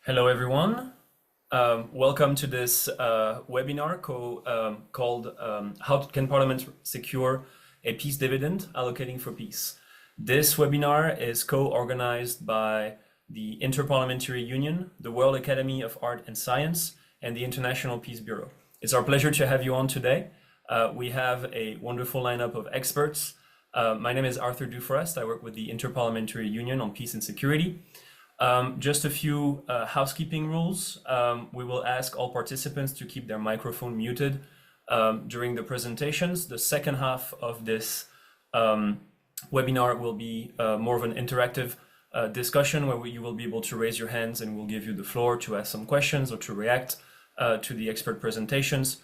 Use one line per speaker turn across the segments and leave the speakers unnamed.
Hello, everyone. Welcome to this webinar called How Can Parliament Secure a Peace Dividend? Allocating for Peace. This webinar is co-organized by the Inter-Parliamentary Union, the World Academy of Art and Science, and the International Peace Bureau. It's our pleasure to have you on today. We have a wonderful lineup of experts. My name is Arthur Duforest. I work with the Inter-Parliamentary Union on Peace and Security. Just a few housekeeping rules. We will ask all participants to keep their microphone muted during the presentations. The second half of this webinar will be more of an interactive discussion where you will be able to raise your hands and we'll give you the floor to ask some questions or to react to the expert presentations.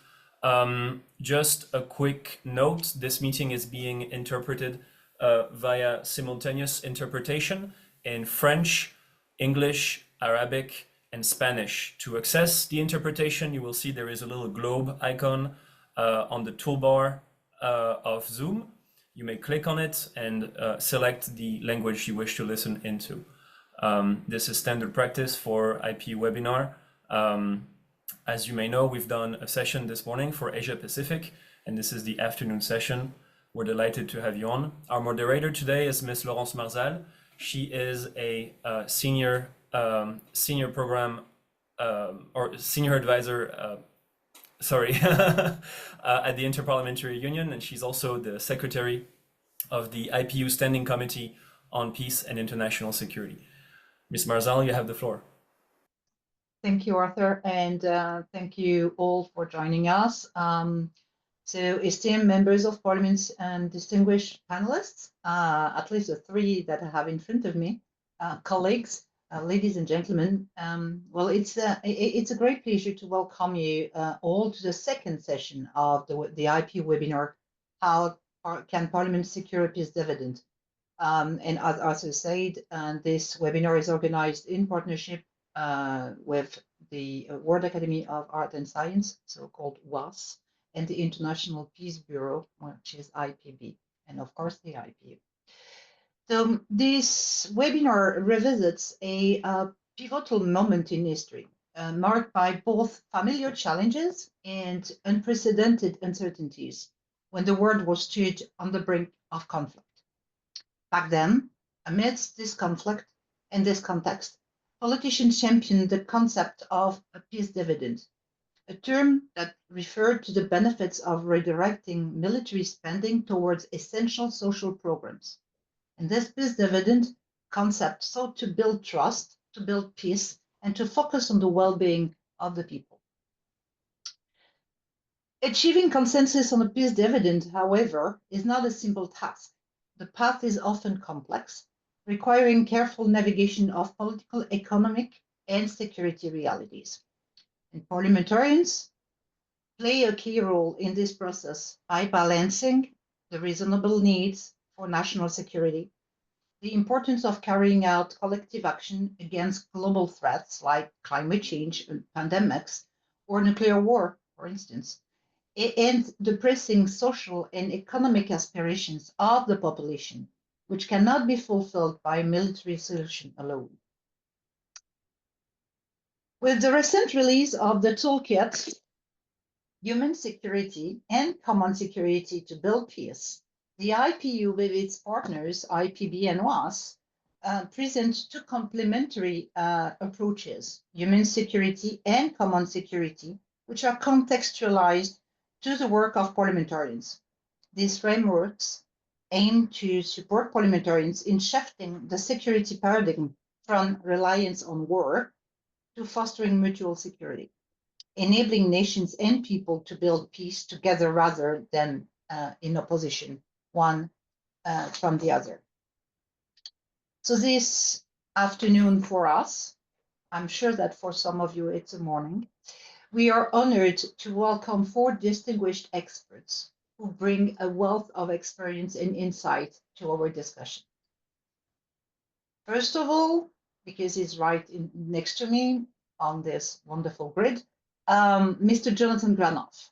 Just a quick note, this meeting is being interpreted via simultaneous interpretation in French, English, Arabic, and Spanish. To access the interpretation, you will see there is a little globe icon on the toolbar of Zoom. You may click on it and select the language you wish to listen into. This is standard practice for IP webinar. As you may know, we've done a session this morning for Asia Pacific, and this is the afternoon session. We're delighted to have you on. Our moderator today is Ms. Laurence Marzal. She is a senior program or senior advisor, at the Inter-Parliamentary Union, and she's also the secretary of the IPU Standing Committee on Peace and International Security. Ms. Marzal, you have the floor.
Thank you, Arthur, and thank you all for joining us. So, esteemed members of Parliament and distinguished panelists, at least the three that I have in front of me, colleagues, ladies and gentlemen, well, it's a great pleasure to welcome you all to the second session of the IP webinar, How Can Parliament Secure a Peace Dividend? And as Arthur said, this webinar is organized in partnership with the World Academy of Art and Science, so-called WAS, and the International Peace Bureau, which is IPB, and of course the IPU. So this webinar revisits a pivotal moment in history, marked by both familiar challenges and unprecedented uncertainties, when the world was stood on the brink of conflict. Back then, amidst this conflict and this context, politicians championed the concept of a peace dividend, a term that referred to the benefits of redirecting military spending towards essential social programs. And this peace dividend concept sought to build trust, to build peace, and to focus on the well-being of the people. Achieving consensus on a peace dividend, however, is not a simple task. The path is often complex, requiring careful navigation of political, economic, and security realities. And parliamentarians play a key role in this process by balancing the reasonable needs for national security, the importance of carrying out collective action against global threats like climate change and pandemics, or nuclear war, for instance, and the pressing social and economic aspirations of the population, which cannot be fulfilled by a military solution alone. With the recent release of the toolkit, Human Security and Common Security to Build Peace, the IPU with its partners, IPB and WAS, present two complementary approaches, human security and common security, which are contextualized to the work of parliamentarians. These frameworks aim to support parliamentarians in shifting the security paradigm from reliance on war to fostering mutual security, enabling nations and people to build peace together rather than in opposition, one from the other. So this afternoon for us, I'm sure that for some of you it's a morning, we are honored to welcome four distinguished experts who bring a wealth of experience and insight to our discussion. First of all, because he's next to me on this wonderful grid, Mr. Jonathan Granoff.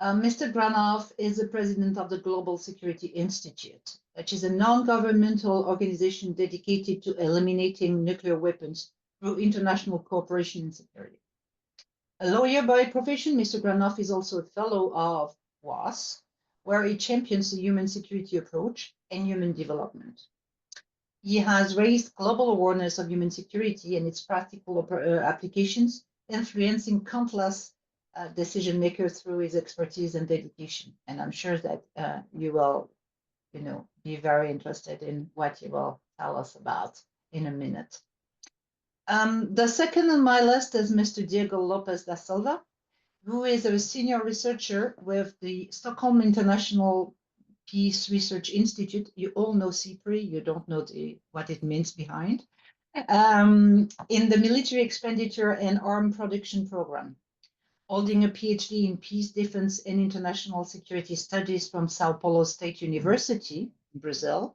Mr. Granoff is the president of the Global Security Institute, which is a non-governmental organization dedicated to eliminating nuclear weapons through international cooperation in security. A lawyer by profession, Mr. Granoff is also a fellow of WAS, where he champions the human security approach and human development. He has raised global awareness of human security and its practical applications, influencing countless decision makers through his expertise and dedication. And I'm sure that you will, be very interested in what he will tell us about in a minute. The second on my list is Mr. Diego Lopez da Silva, who is a senior researcher with the Stockholm International Peace Research Institute. You all know CPRI, you don't know what it means behind. In the military expenditure and arm production program, holding a PhD in peace, defense, and international security studies from Sao Paulo State University, Brazil.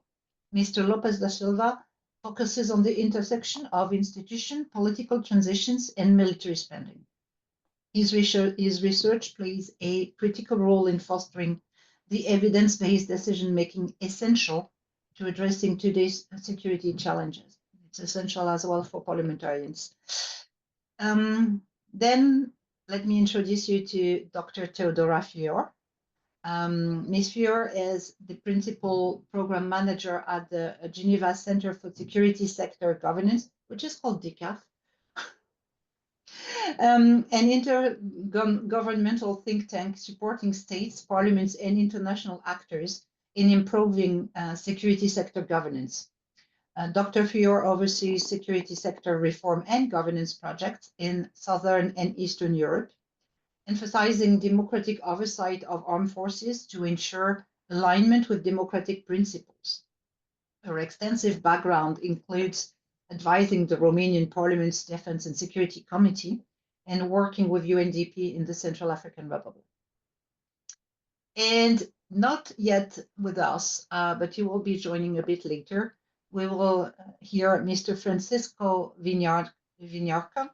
Mr. Lopez da Silva focuses on the intersection of institution, political transitions, and military spending. His research plays a critical role in fostering the evidence-based decision-making essential to addressing today's security challenges. It's essential as well for parliamentarians. Then let me introduce you to Dr. Theodora Fior. Ms. Fior is the principal program manager at the Geneva Center for Security Sector Governance, which is called DCAF, an intergovernmental think tank supporting states, parliaments, and international actors in improving security sector governance. Dr. Fior oversees security sector reform and governance projects in Southern and Eastern Europe, emphasizing democratic oversight of armed forces to ensure alignment with democratic principles. Her extensive background includes advising the Romanian Parliament's Defense and Security Committee and working with UNDP in the Central African Republic. And not yet with us, but you will be joining a bit later. We will hear Mr. Francisco Vignarca,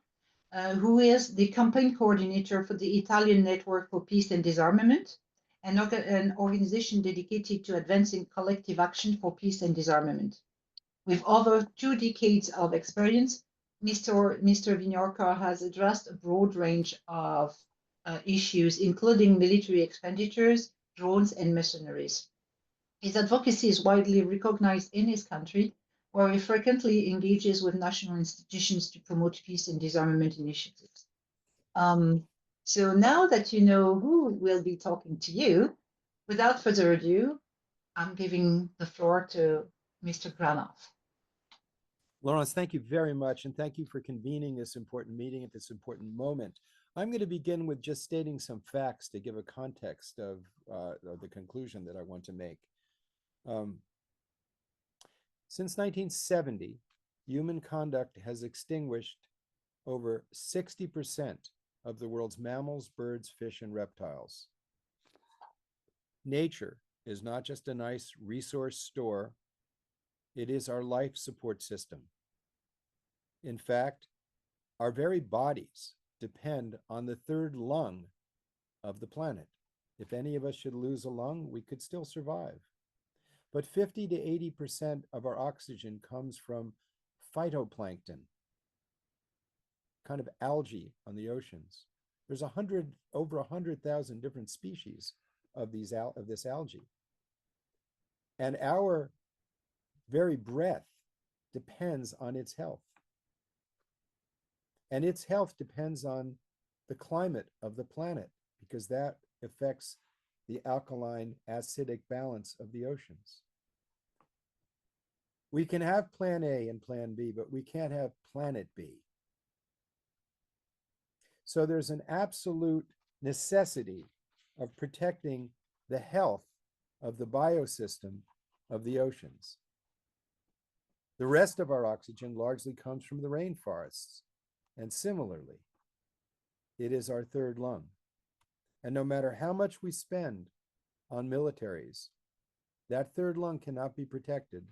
who is the campaign coordinator for the Italian Network for Peace and Disarmament, an organization dedicated to advancing collective action for peace and disarmament. With over 2 decades of experience, Mr. Vignarca has addressed a broad range of issues, including military expenditures, drones, and mercenaries. His advocacy is widely recognized in his country, where he frequently engages with national institutions to promote peace and disarmament initiatives. So now that you know who will be talking to you, without further ado, I'm giving the floor to Mr. Granoff.
Laurence, thank you very much, and thank you for convening this important meeting at this important moment. I'm going to begin with just stating some facts to give a context of the conclusion that I want to make. Since 1970, human conduct has extinguished over 60% of the world's mammals, birds, fish, and reptiles. Nature is not just a nice resource store, it is our life support system. In fact, our very bodies depend on the third lung of the planet. If any of us should lose a lung, we could still survive. But 50 to 80% of our oxygen comes from phytoplankton, kind of algae on the oceans. There's over 100,000 different species of this algae. And our very breath depends on its health. And its health depends on the climate of the planet, because that affects the alkaline acidic balance of the oceans. We can have plan A and plan B, but we can't have planet B. So there's an absolute necessity of protecting the health of the biosystem of the oceans. The rest of our oxygen largely comes from the rainforests. And similarly, it is our third lung. And no matter how much we spend on militaries, that third lung cannot be protected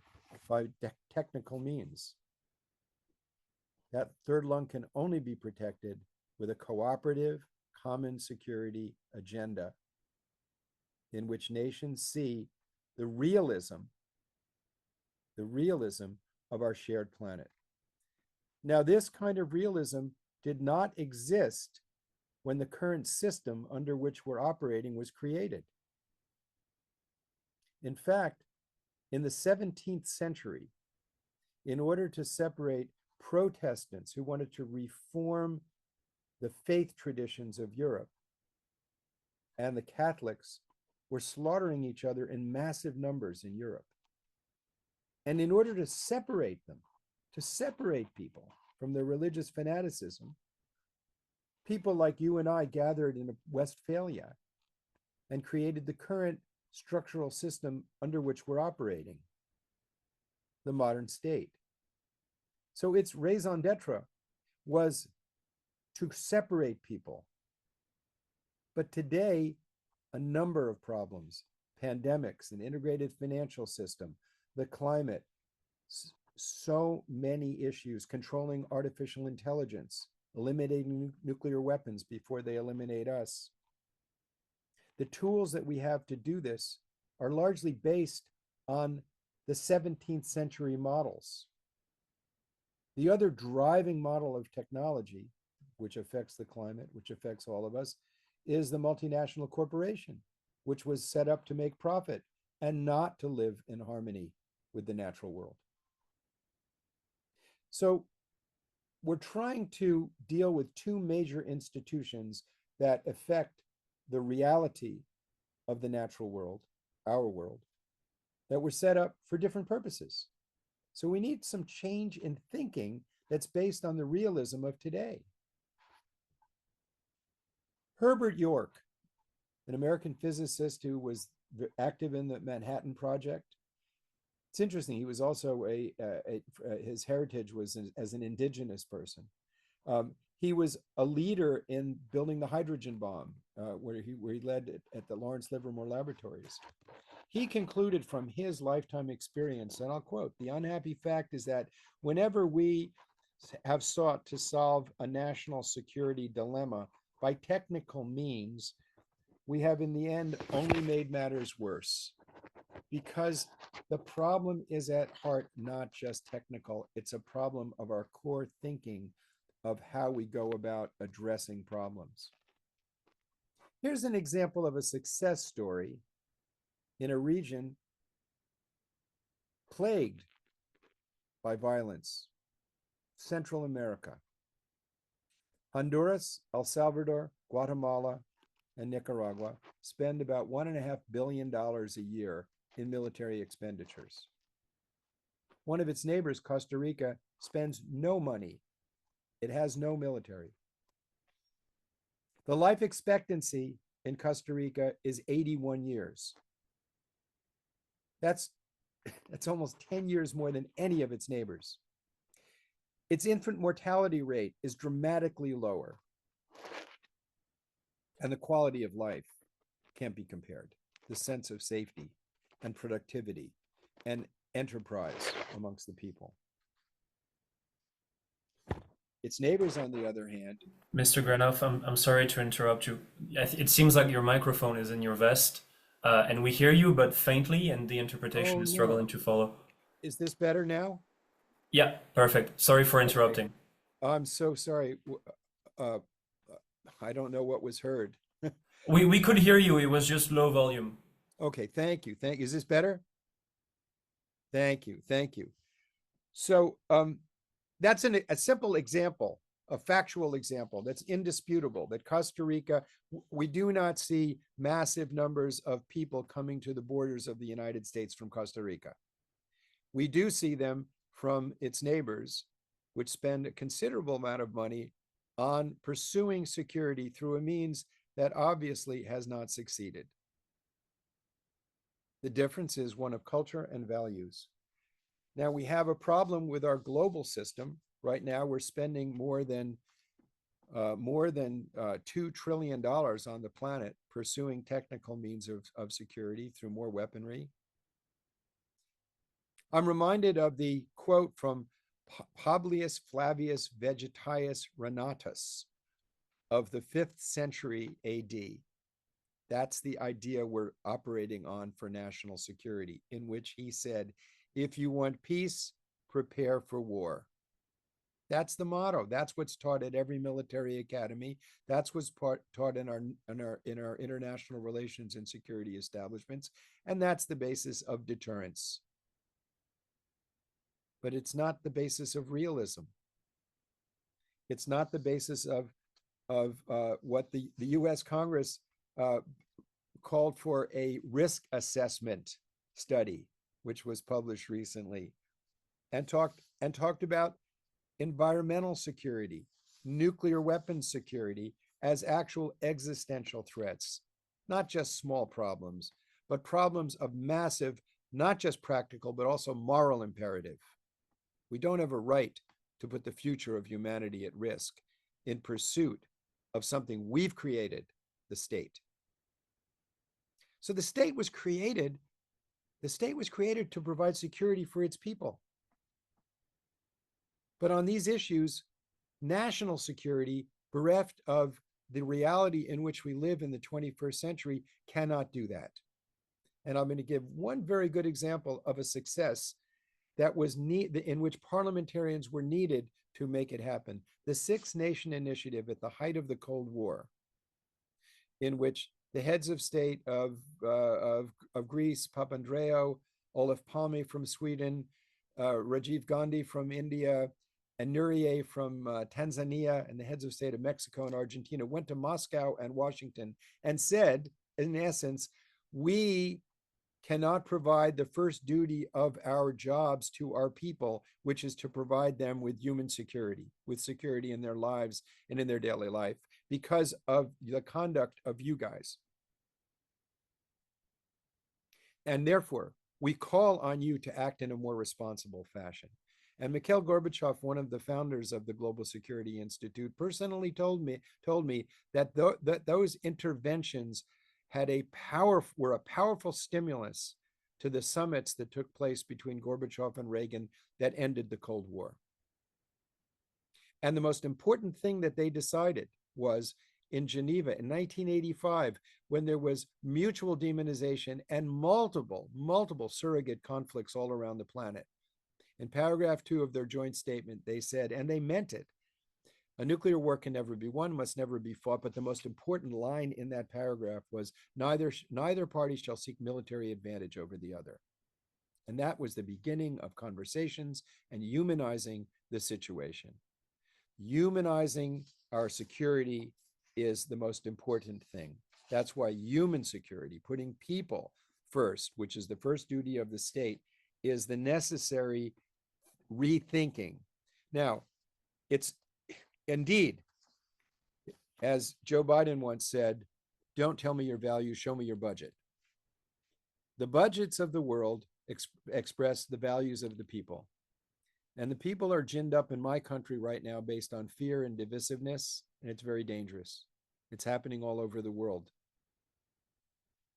by technical means. That third lung can only be protected with a cooperative, common security agenda in which nations see the realism of our shared planet. Now, this kind of realism did not exist when the current system under which we're operating was created. In fact, in the 17th century, in order to separate Protestants who wanted to reform the faith traditions of Europe and the Catholics were slaughtering each other in massive numbers in Europe. And in order to separate them, to separate people from their religious fanaticism, people like you and I gathered in Westphalia and created the current structural system under which we're operating, the modern state. So its raison d'etre was to separate people. But today, a number of problems, pandemics, an integrated financial system, the climate, so many issues, controlling artificial intelligence, eliminating nuclear weapons before they eliminate us. The tools that we have to do this are largely based on the 17th century models. The other driving model of technology, which affects the climate, which affects all of us, is the multinational corporation, which was set up to make profit and not to live in harmony with the natural world. So we're trying to deal with two major institutions that affect the reality of the natural world, our world, that were set up for different purposes. So we need some change in thinking that's based on the realism of today. Herbert York, an American physicist who was active in the Manhattan Project. It's interesting, he was also his heritage was as an indigenous person. He was a leader in building the hydrogen bomb, where he led at the Lawrence Livermore Laboratories. He concluded from his lifetime experience, and I'll quote, "The unhappy fact is that whenever we have sought to solve a national security dilemma by technical means, we have in the end only made matters worse, because the problem is at heart not just technical, it's a problem of our core thinking of how we go about addressing problems." Here's an example of a success story in a region plagued by violence, Central America. Honduras, El Salvador, Guatemala, and Nicaragua spend about $1.5 billion a year in military expenditures. One of its neighbors, Costa Rica, spends no money. It has no military. The life expectancy in Costa Rica is 81 years. That's almost 10 years more than any of its neighbors. Its infant mortality rate is dramatically lower. And the quality of life can't be compared. The sense of safety and productivity and enterprise amongst the people. Its neighbors, on the other hand.
Mr. Granoff, I'm sorry to interrupt you. It seems like your microphone is in your vest, and we hear you, but faintly, and the interpretation is struggling to follow.
Is this better now?
Yeah, perfect. Sorry for interrupting.
Okay. I'm so sorry. I don't know what was heard.
We could hear you. It was just low volume.
Okay, thank you. Is this better? Thank you. So that's a simple example, a factual example that's indisputable, that Costa Rica, we do not see massive numbers of people coming to the borders of the United States from Costa Rica. We do see them from its neighbors, which spend a considerable amount of money on pursuing security through a means that obviously has not succeeded. The difference is one of culture and values. Now we have a problem with our global system. Right now we're spending more than $2 trillion on the planet pursuing technical means of security through more weaponry. I'm reminded of the quote from Publius Flavius Vegetius Renatus of the 5th century AD. That's the idea we're operating on for national security, in which he said, if you want peace, prepare for war. That's the motto. That's what's taught at every military academy. That's what's taught in our international relations and security establishments, and that's the basis of deterrence. But it's not the basis of realism. It's not the basis of what the U.S. Congress called for a risk assessment study, which was published recently, and talked about environmental security, nuclear weapons security as actual existential threats, not just small problems, but problems of massive, not just practical, but also moral imperative. We don't have a right to put the future of humanity at risk in pursuit of something we've created, the state. So the state was created to provide security for its people. But on these issues, national security, bereft of the reality in which we live in the 21st century, cannot do that. And I'm going to give one very good example of a success that was in which parliamentarians were needed to make it happen. The Six Nation Initiative at the height of the Cold War, in which the heads of state of Greece, Papandreou, Olof Palme from Sweden, Rajiv Gandhi from India, and Nuriye from Tanzania, and the heads of state of Mexico and Argentina went to Moscow and Washington and said, in essence, we cannot provide the first duty of our jobs to our people, which is to provide them with human security, with security in their lives and in their daily life, because of the conduct of you guys. And therefore, we call on you to act in a more responsible fashion. And Mikhail Gorbachev, one of the founders of the Global Security Institute, personally told me that those interventions were a powerful stimulus to the summits that took place between Gorbachev and Reagan that ended the Cold War. And the most important thing that they decided was in Geneva in 1985, when there was mutual demonization and multiple surrogate conflicts all around the planet. In paragraph 2 of their joint statement, they said, and they meant it, a nuclear war can never be won, must never be fought. But the most important line in that paragraph was, neither party shall seek military advantage over the other. And that was the beginning of conversations and humanizing the situation. Humanizing our security is the most important thing. That's why human security, putting people first, which is the first duty of the state, is the necessary rethinking. Now, it's indeed, as Joe Biden once said, don't tell me your values, show me your budget. The budgets of the world express the values of the people. And the people are ginned up in my country right now based on fear and divisiveness, and it's very dangerous. It's happening all over the world.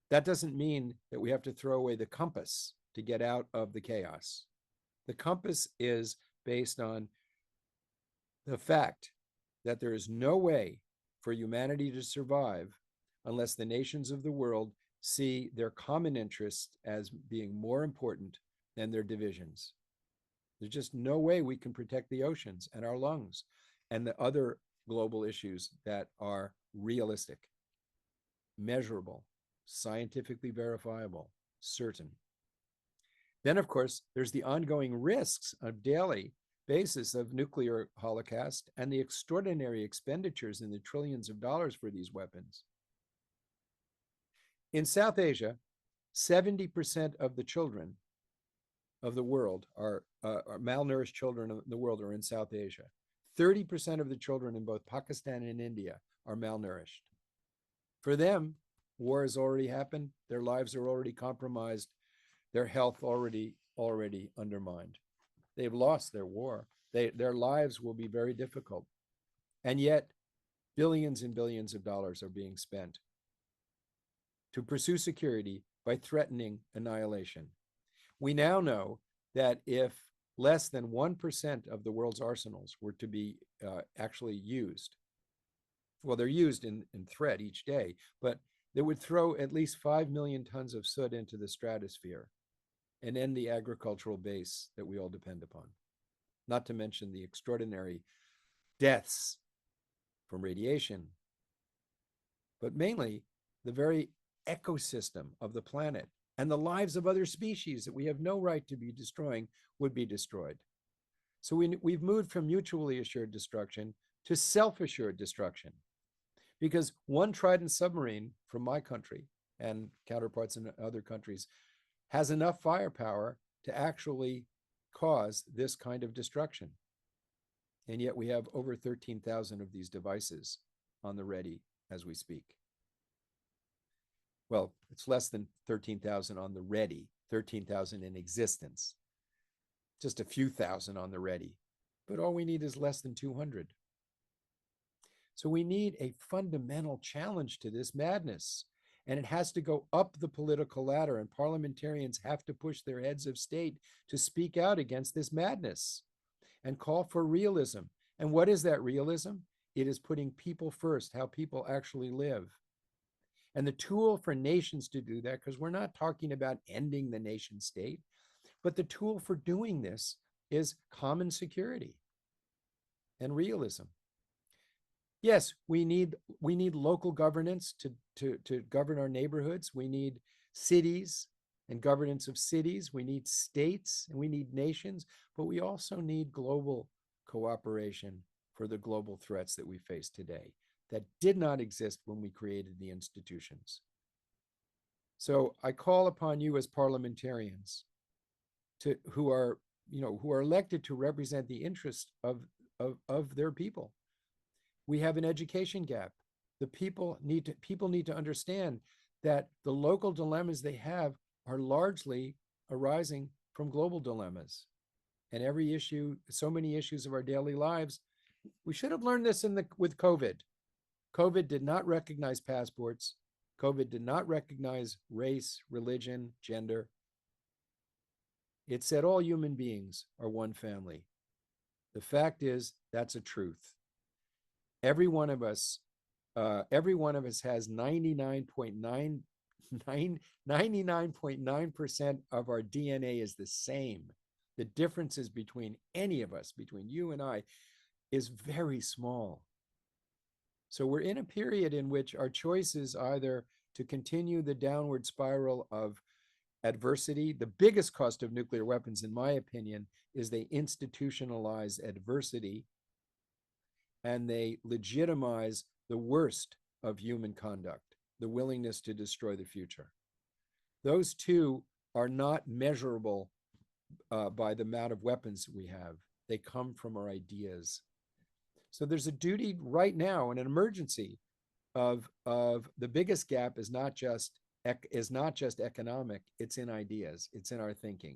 That doesn't mean that we have to throw away the compass to get out of the chaos. The compass is based on the fact that there is no way for humanity to survive unless the nations of the world see their common interests as being more important than their divisions. There's just no way we can protect the oceans and our lungs and the other global issues that are realistic, measurable, scientifically verifiable, certain. Then, of course, there's the ongoing risks of daily basis of nuclear holocaust and the extraordinary expenditures in the trillions of dollars for these weapons. In South Asia, 70% of the children of the world are malnourished children of the world are in South Asia. 30% of the children in both Pakistan and India are malnourished. For them, war has already happened. Their lives are already compromised. Their health already undermined. They've lost their war. Their lives will be very difficult. And yet, billions and billions of dollars are being spent to pursue security by threatening annihilation. We now know that if less than 1% of the world's arsenals were to be actually used, well, they're used in threat each day, but they would throw at least 5 million tons of soot into the stratosphere and end the agricultural base that we all depend upon. not to mention the extraordinary deaths from radiation, but mainly the very ecosystem of the planet and the lives of other species that we have no right to be destroying would be destroyed. So we've moved from mutually assured destruction to self-assured destruction, because one Trident submarine from my country and counterparts in other countries has enough firepower to actually cause this kind of destruction. And yet we have over 13,000 of these devices on the ready as we speak. Well, it's less than 13,000 on the ready, 13,000 in existence, just a few thousand on the ready, but all we need is less than 200. So we need a fundamental challenge to this madness, and it has to go up the political ladder, and parliamentarians have to push their heads of state to speak out against this madness and call for realism. And what is that realism? It is putting people first, how people actually live. And the tool for nations to do that, because we're not talking about ending the nation state, but the tool for doing this is common security and realism. Yes, we need local governance to govern our neighborhoods. We need cities and governance of cities. We need states and we need nations, but we also need global cooperation for the global threats that we face today that did not exist when we created the institutions. So I call upon you as parliamentarians who are elected to represent the interests of their people. We have an education gap. The people need to understand that the local dilemmas they have are largely arising from global dilemmas. And every issue, so many issues of our daily lives, we should have learned this with COVID. COVID did not recognize passports. COVID did not recognize race, religion, gender. It said all human beings are one family. The fact is, that's a truth. Every one of us has 99.9% of our DNA is the same. The differences between any of us, between you and I, is very small. So we're in a period in which our choice is either to continue the downward spiral of adversity. The biggest cost of nuclear weapons, in my opinion, is they institutionalize adversity and they legitimize the worst of human conduct, the willingness to destroy the future. Those two are not measurable by the amount of weapons we have. They come from our ideas. So there's a duty right now, in an emergency, of the biggest gap is not just economic, it's in ideas, it's in our thinking.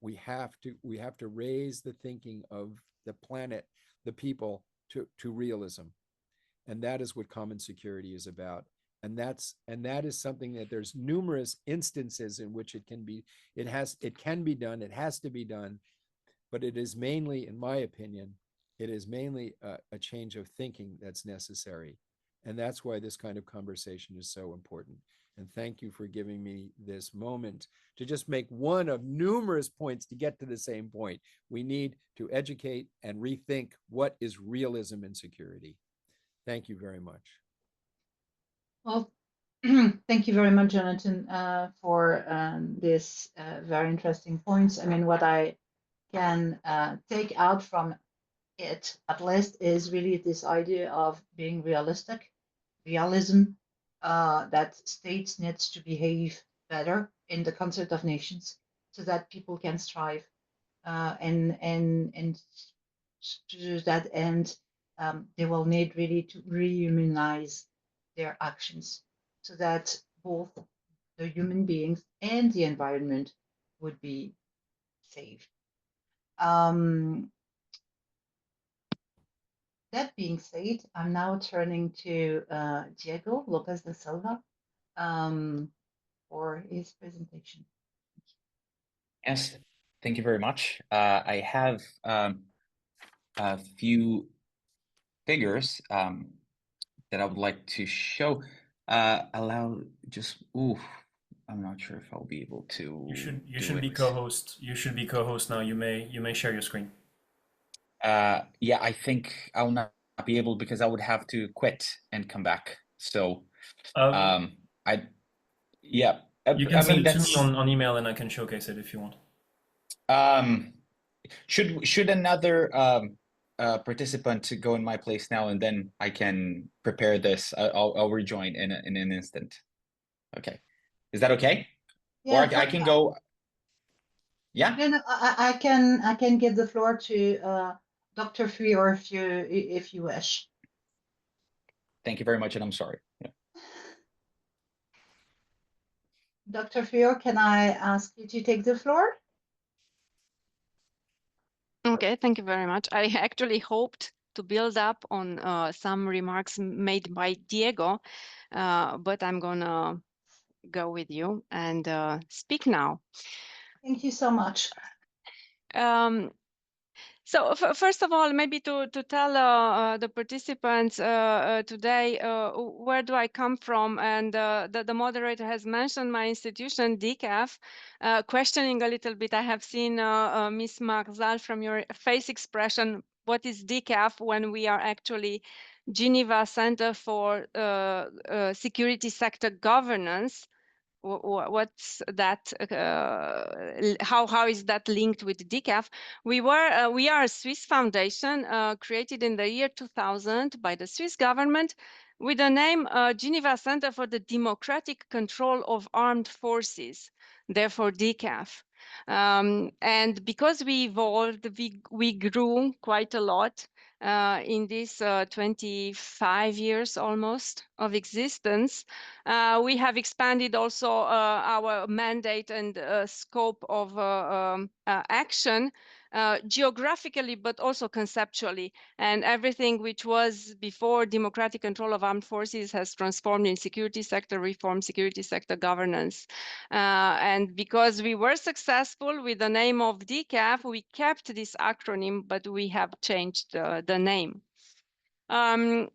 We have to raise the thinking of the planet, the people, to realism. And that is what common security is about. And that is something that there's numerous instances in which it can be done, it has to be done, but it is mainly, in my opinion, it is mainly a change of thinking that's necessary. And that's why this kind of conversation is so important. And thank you for giving me this moment to just make one of numerous points to get to the same point. We need to educate and rethink what is realism in security. Thank you very much.
Well, thank you very much, Jonathan, for this very interesting points. I mean, what I can take out from it, at least, is really this idea of being realistic, realism, that states needs to behave better in the concert of nations so that people can strive, and to that end, they will need really to rehumanize their actions so that both the human beings and the environment would be saved. That being said, I'm now turning to Diego Lopez da Silva for his presentation.
Yes, thank you very much. I have a few figures that I would like to show. I'm not sure if I'll be able to.
You should be co-host. You should be co-host now. You may share your screen.
Yeah, I think I'll not be able because I would have to quit and come back. So, I yeah,
You can
I
send
mean
it to me
that's
on email and I can showcase it if you want.
um should another participant go in my place now and then I can prepare this. I'll rejoin in an instant. Okay, is that okay? Or
Yeah,
I can go. Yeah.
no, no, I can give the floor to Dr. Freer if you wish.
Thank you very much, and I'm sorry. Yeah.
Dr. Freer, can I ask you to take the floor?
Okay, thank you very much. I actually hoped to build up on some remarks made by Diego, but I'm gonna go with you and speak now.
Thank you so much.
So first of all, maybe to tell the participants today where do I come from, and the moderator has mentioned my institution, DCAF, questioning a little bit. I have seen Ms. Marzal, from your face expression, what is DCAF when we are actually Geneva Center for Security Sector Governance. What's that? How is that linked with DCAF? We are a Swiss foundation created in the year 2000 by the Swiss government with the name Geneva Center for the Democratic Control of Armed Forces, therefore DCAF. And because we evolved, we grew quite a lot in these 25 years almost of existence. We have expanded also our mandate and scope of action geographically, but also conceptually. And everything which was before democratic control of armed forces has transformed in security sector reform, security sector governance. And because we were successful with the name of DCAF, we kept this acronym, but we have changed the name. I'm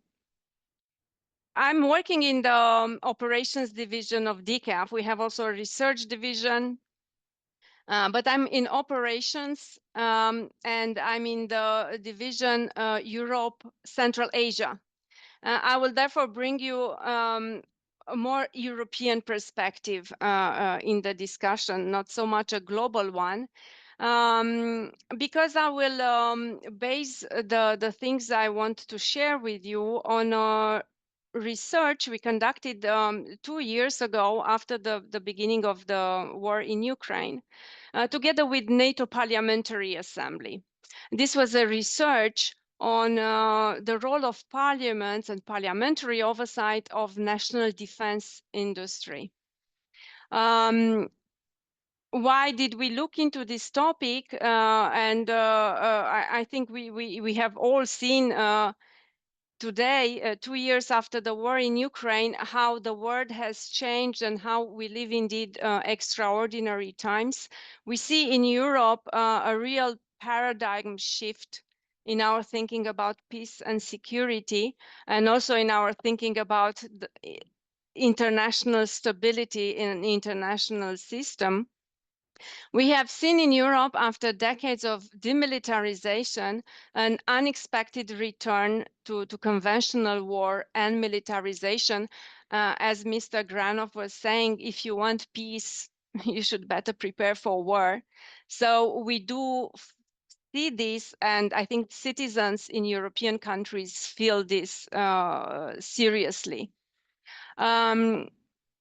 working in the operations division of DCAF. We have also a research division, but I'm in operations, and I'm in the division Europe, Central Asia. I will therefore bring you a more European perspective in the discussion, not so much a global one. Because I will base the things I want to share with you on research we conducted 2 years ago after the beginning of the war in Ukraine, together with NATO Parliamentary Assembly. This was a research on the role of parliaments and parliamentary oversight of national defense industry. Why did we look into this topic? I think we have all seen today, 2 years after the war in Ukraine, how the world has changed and how we live indeed extraordinary times. We see in Europe a real paradigm shift in our thinking about peace and security, and also in our thinking about the international stability in an international system. We have seen in Europe, after decades of demilitarization, an unexpected return to conventional war and militarization. As Mr. Granov was saying, if you want peace, you should better prepare for war. So we do see this, and I think citizens in European countries feel this seriously.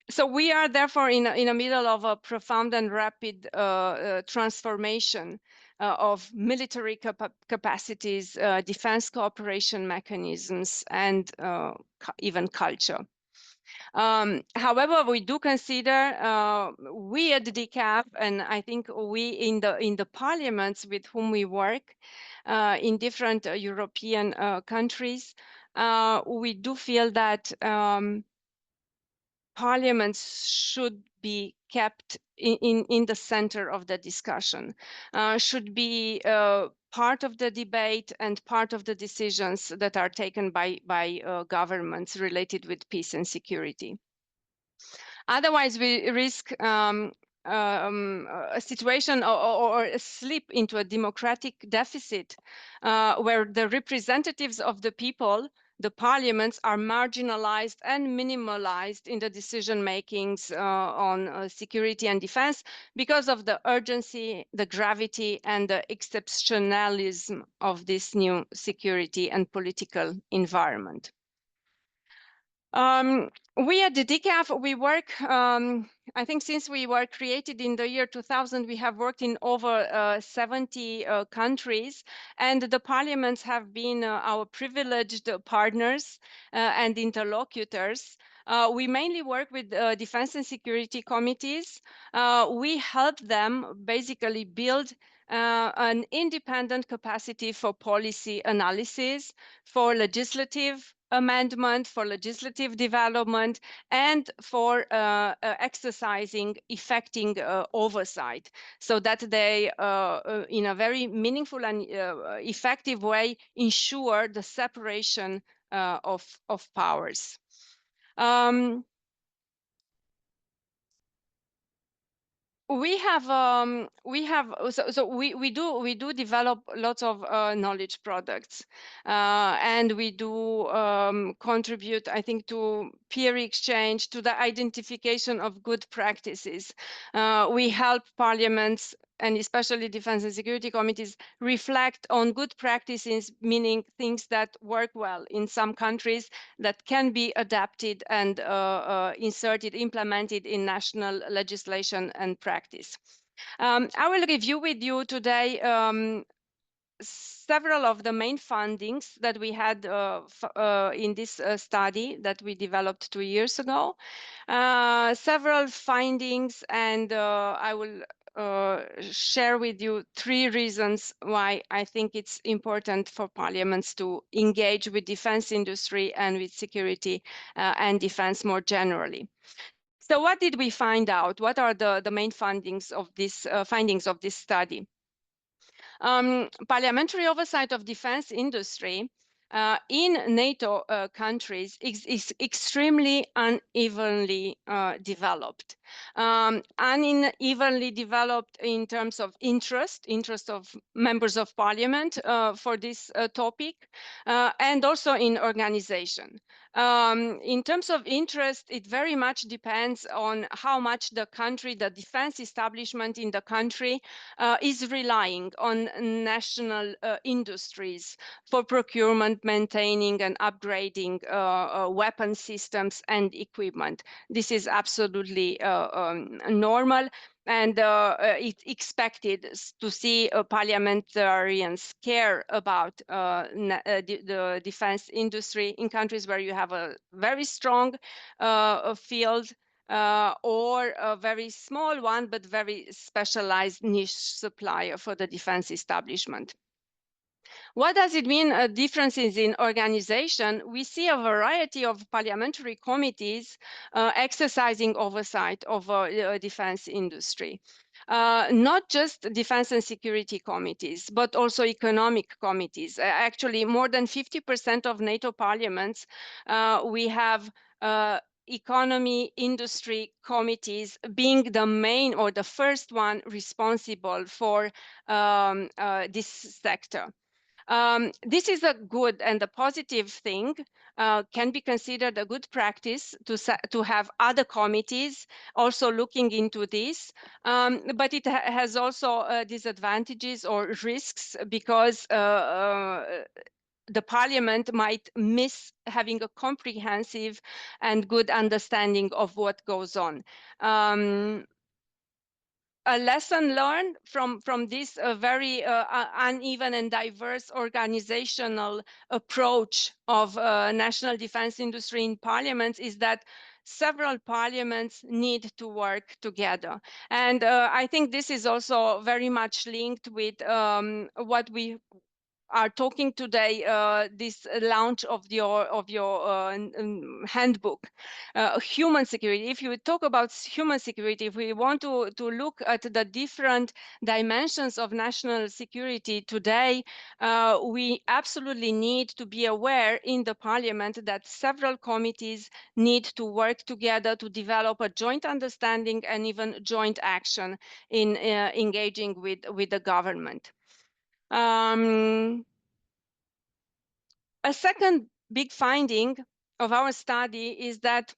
So we are therefore in the middle of a profound and rapid transformation of military capacities, defense cooperation mechanisms, and even culture. However, we do consider we at DCAF, and I think we in the parliaments with whom we work in different European countries, we do feel that parliaments should be kept in the center of the discussion, should be part of the debate and part of the decisions that are taken by governments related with peace and security. Otherwise, we risk a situation or a slip into a democratic deficit where the representatives of the people, the parliaments, are marginalized and minimalized in the decision makings on security and defense because of the urgency, the gravity, and the exceptionalism of this new security and political environment. We at the DCAF, we work, I think since we were created in the year 2000, we have worked in over 70 countries, and the parliaments have been our privileged partners and interlocutors. We mainly work with defense and security committees. We help them basically build an independent capacity for policy analysis, for legislative amendment, for legislative development, and for exercising effecting oversight, so that they, in a very meaningful and effective way, ensure the separation of powers. We do develop lots of knowledge products, and we do contribute, I think, to peer exchange, to the identification of good practices. We help parliaments, and especially defense and security committees, reflect on good practices, meaning things that work well in some countries that can be adapted and inserted, implemented in national legislation and practice. I will review with you today several of the main findings that we had in this study that we developed 2 years ago. Several findings, and I will share with you 3 reasons why I think it's important for parliaments to engage with defense industry and with security and defense more generally. So what did we find out? What are the main findings of this study? Parliamentary oversight of defense industry in NATO countries is extremely unevenly developed. Unevenly developed in terms of interest of members of parliament for this topic, and also in organization. In terms of interest, it very much depends on how much the country, the defense establishment in the country, is relying on national industries for procurement, maintaining and upgrading weapon systems and equipment. This is absolutely normal, and it's expected to see parliamentarians care about the defense industry in countries where you have a very strong field or a very small one, but very specialized niche supplier for the defense establishment. What does it mean, differences in organization? We see a variety of parliamentary committees exercising oversight of defense industry. Not just defense and security committees, but also economic committees. Actually, more than 50% of NATO parliaments, we have economy industry committees being the main or the first one responsible for this sector. This is a good and a positive thing, can be considered a good practice to have other committees also looking into this, but it has also disadvantages or risks, because the parliament might miss having a comprehensive and good understanding of what goes on. A lesson learned from this very uneven and diverse organizational approach of national defense industry in parliaments is that several parliaments need to work together. And I think this is also very much linked with what we are talking today, this launch of your handbook, human security. If you talk about human security, if we want to look at the different dimensions of national security today, we absolutely need to be aware in the parliament that several committees need to work together to develop a joint understanding and even joint action in engaging with the government. A second big finding of our study is that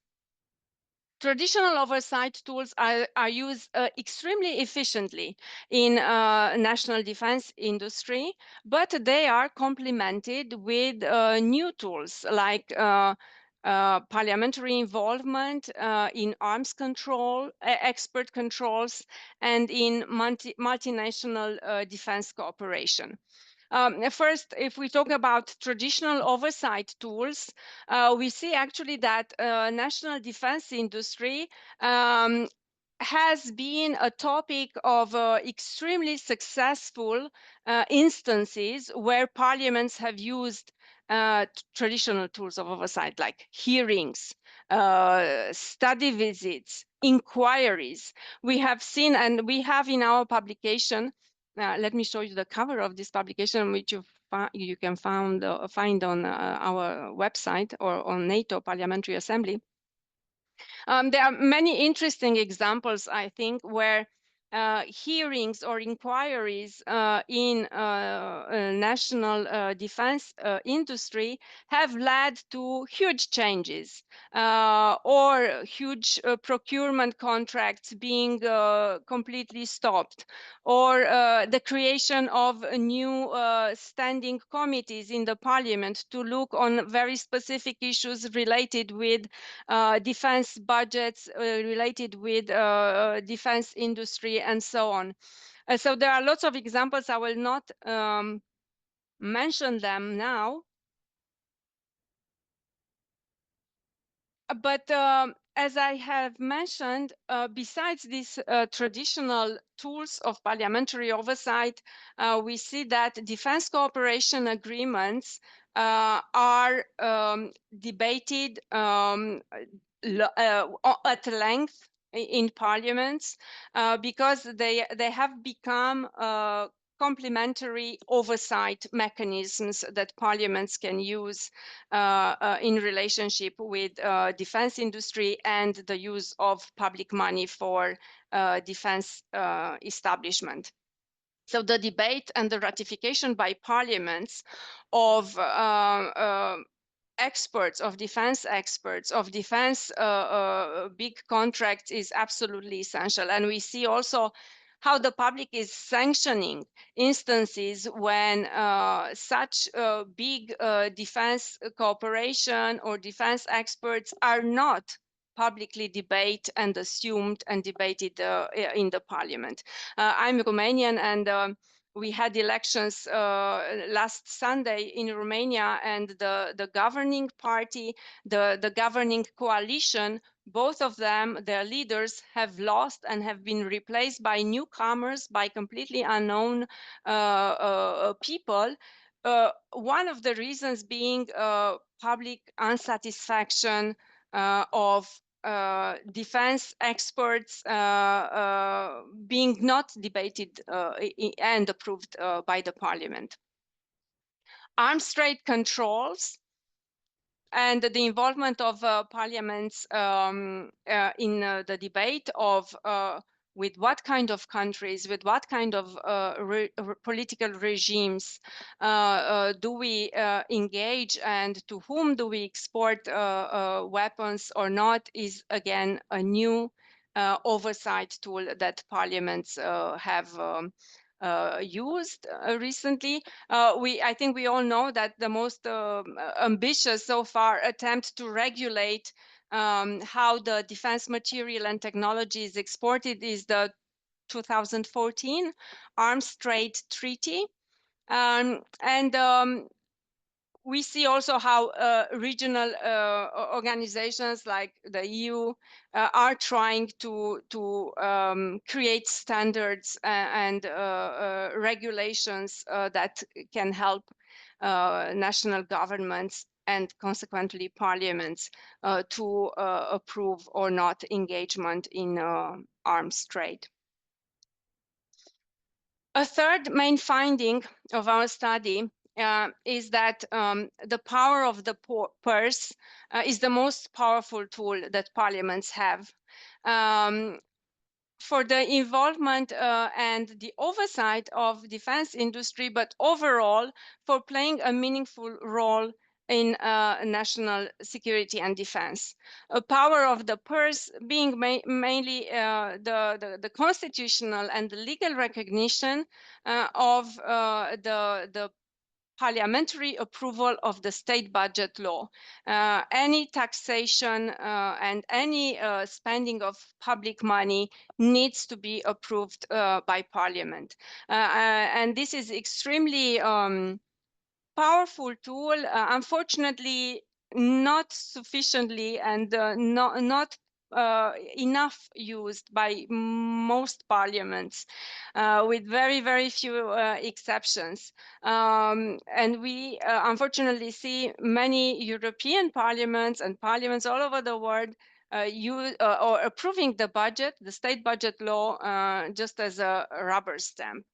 traditional oversight tools are used extremely efficiently in national defense industry, but they are complemented with new tools like parliamentary involvement in arms control, expert controls, and in multinational defense cooperation. First, if we talk about traditional oversight tools, we see actually that national defense industry has been a topic of extremely successful instances where parliaments have used traditional tools of oversight like hearings, study visits, inquiries. We have seen, and we have in our publication, let me show you the cover of this publication, which you can find on our website or on NATO Parliamentary Assembly. There are many interesting examples, I think, where hearings or inquiries in national defense industry have led to huge changes or huge procurement contracts being completely stopped, or the creation of new standing committees in the parliament to look on very specific issues related with defense budgets, related with defense industry, and so on. So there are lots of examples. I will not mention them now. But as I have mentioned, besides these traditional tools of parliamentary oversight, we see that defense cooperation agreements are debated at length in parliaments because they have become complementary oversight mechanisms that parliaments can use in relationship with defense industry and the use of public money for defense establishment. So the debate and the ratification by parliaments of experts, of defense big contracts is absolutely essential. And we see also how the public is sanctioning instances when such big defense cooperation or defense experts are not publicly debated and assumed and debated in the parliament. I'm Romanian, and we had elections last Sunday in Romania, and the governing party, the governing coalition, both of them, their leaders have lost and have been replaced by newcomers, by completely unknown people. One of the reasons being public unsatisfaction of defense experts being not debated and approved by the parliament. Arms trade controls and the involvement of parliaments in the debate of with what kind of countries, with what kind of political regimes do we engage, and to whom do we export weapons or not, is again a new oversight tool that parliaments have used recently. I think we all know that the most ambitious so far attempt to regulate how the defense material and technology is exported is the 2014 Arms Trade Treaty. We see also how regional organizations like the EU are trying to create standards and regulations that can help national governments and consequently parliaments to approve or not engagement in arms trade. A third main finding of our study is that the power of the purse is the most powerful tool that parliaments have. For the involvement and the oversight of defense industry, but overall for playing a meaningful role in national security and defense. A power of the purse being mainly the constitutional and the legal recognition of the parliamentary approval of the state budget law. Any taxation and any spending of public money needs to be approved by parliament. And this is extremely powerful tool, unfortunately not sufficiently and not enough used by most parliaments, with very few exceptions. And we unfortunately see many European parliaments and parliaments all over the world or approving the budget, the state budget law, just as a rubber stamp.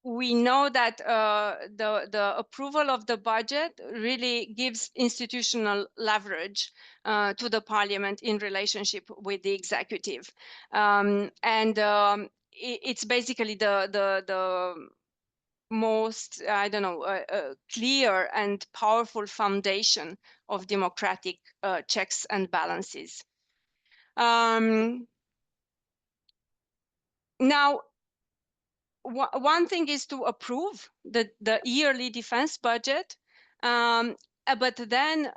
We know that the approval of the budget really gives institutional leverage to the parliament in relationship with the executive. It's basically the most, I don't know, clear and powerful foundation of democratic checks and balances. Now, one thing is to approve the yearly defense budget, but then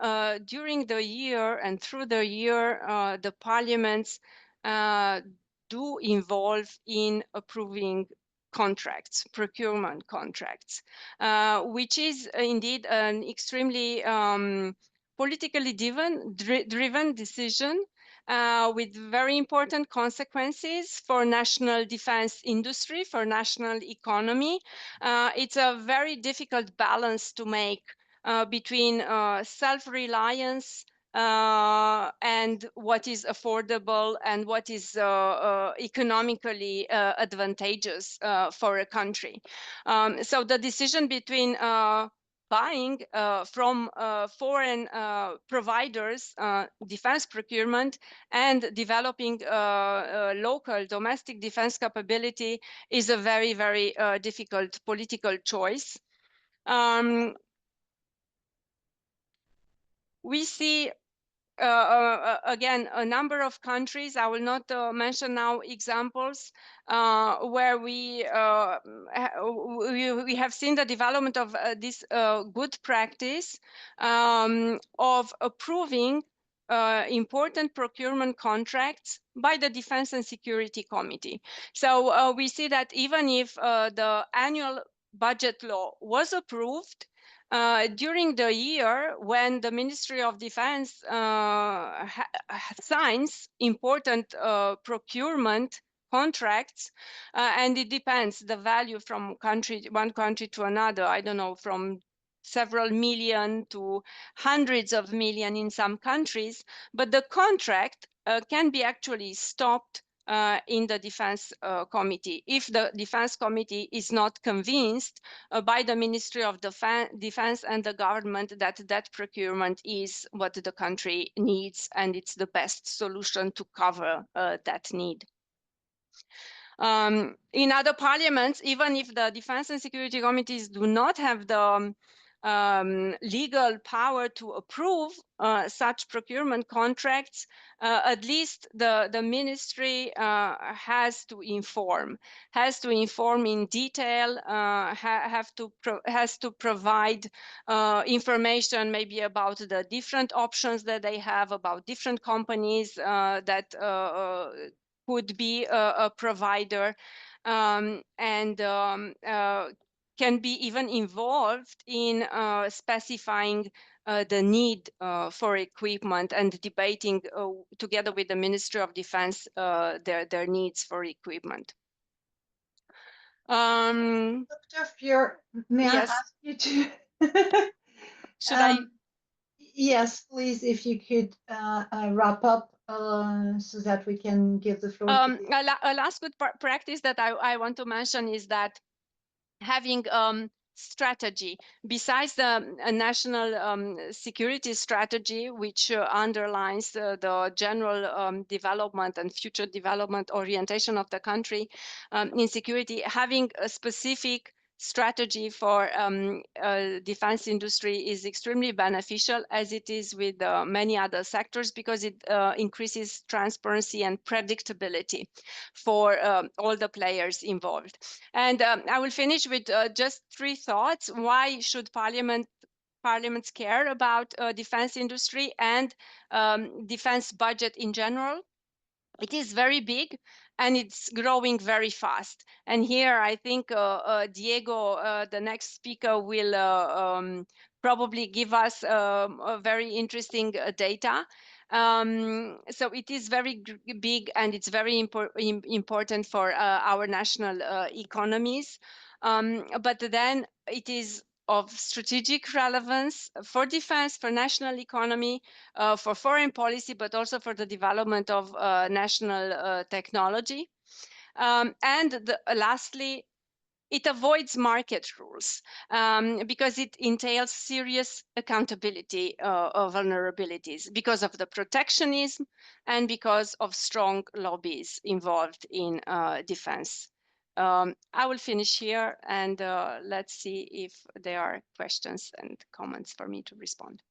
during the year and through the year, the parliaments do involve in approving contracts, procurement contracts, which is indeed an extremely politically driven decision with very important consequences for national defense industry, for national economy. It's a very difficult balance to make between self-reliance and what is affordable and what is economically advantageous for a country. So the decision between buying from foreign providers, defense procurement, and developing local domestic defense capability is a very difficult political choice. We see again, a number of countries, I will not mention now examples, where we have seen the development of this good practice of approving important procurement contracts by the Defense and Security Committee. So we see that even if the annual budget law was approved, during the year when the Ministry of Defense signs important procurement contracts, and it depends the value from one country to another, I don't know, from several million to hundreds of million in some countries, but the contract can be actually stopped in the Defense Committee if the Defense Committee is not convinced by the Ministry of Defense and the government that that procurement is what the country needs and it's the best solution to cover that need. In other parliaments, even if the Defense and Security Committees do not have the legal power to approve such procurement contracts, at least the ministry has to inform in detail, has to provide information maybe about the different options that they have, about different companies that could be a provider, and can be even involved in specifying the need for equipment and debating together with the Ministry of Defense their needs for equipment.
Dr. Fier, may I
Yes.
ask you to?
Should I?
Yes, please, if you could wrap up so that we can give the floor to you.
A last good practice that I want to mention is that having strategy besides the national security strategy, which underlines the general development and future development orientation of the country in security, having a specific strategy for defense industry is extremely beneficial, as it is with many other sectors, because it increases transparency and predictability for all the players involved. And I will finish with just 3 thoughts. Why should parliaments care about defense industry and defense budget in general? It is very big and it's growing very fast. And here I think Diego, the next speaker, will probably give us a very interesting data. So it is very big and it's very important for our national economies. But then it is of strategic relevance for defense, for national economy, for foreign policy, but also for the development of national technology. And lastly, it avoids market rules because it entails serious accountability of vulnerabilities because of the protectionism and because of strong lobbies involved in defense. I will finish here and let's see if there are questions and comments for me to respond.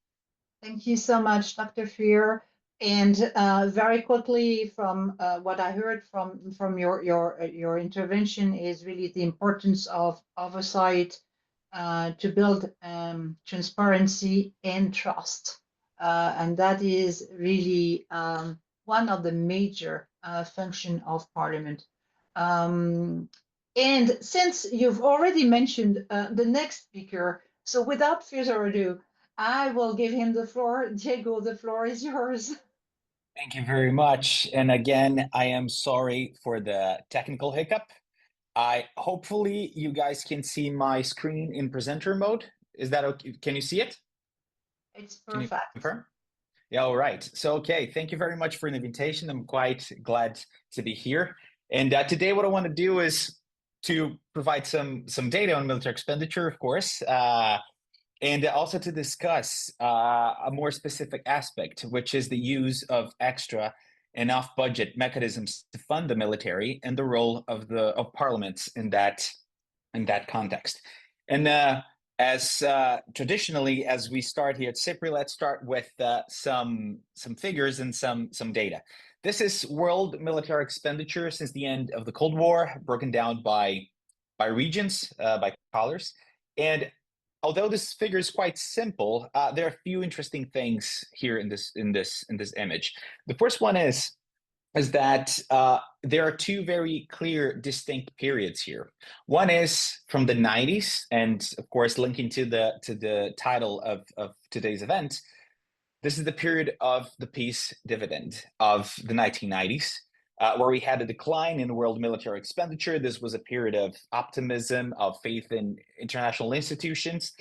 Thank you so much, Dr. Fier. And very quickly, from what I heard from your intervention, is really the importance of oversight to build transparency and trust, and that is really one of the major function of Parliament. And since you've already mentioned the next speaker, so without further ado, I will give him the floor. Diego, the floor is yours.
Thank you very much. And again, I am sorry for the technical hiccup. Hopefully you guys can see my screen in presenter mode. Is that okay? Can you see it?
It's
Can you
perfect.
confirm? Yeah, all right. So, okay, thank you very much for the invitation. I'm quite glad to be here. And today what I want to do is to provide some data on military expenditure, of course, and also to discuss a more specific aspect, which is the use of extra and off-budget mechanisms to fund the military and the role of parliaments in that context. And as traditionally, as we start here at CIPRI, let's start with some figures and some data. This is world military expenditure since the end of the Cold War, broken down by regions, by colors. And although this figure is quite simple, there are a few interesting things here in this image. The first one is that there are 2 very clear, distinct periods here. One is from the 90s, and of course, linking to the title of today's event. This is the period of the peace dividend of the 1990s, where we had a decline in world military expenditure. This was a period of optimism, of faith in international institutions,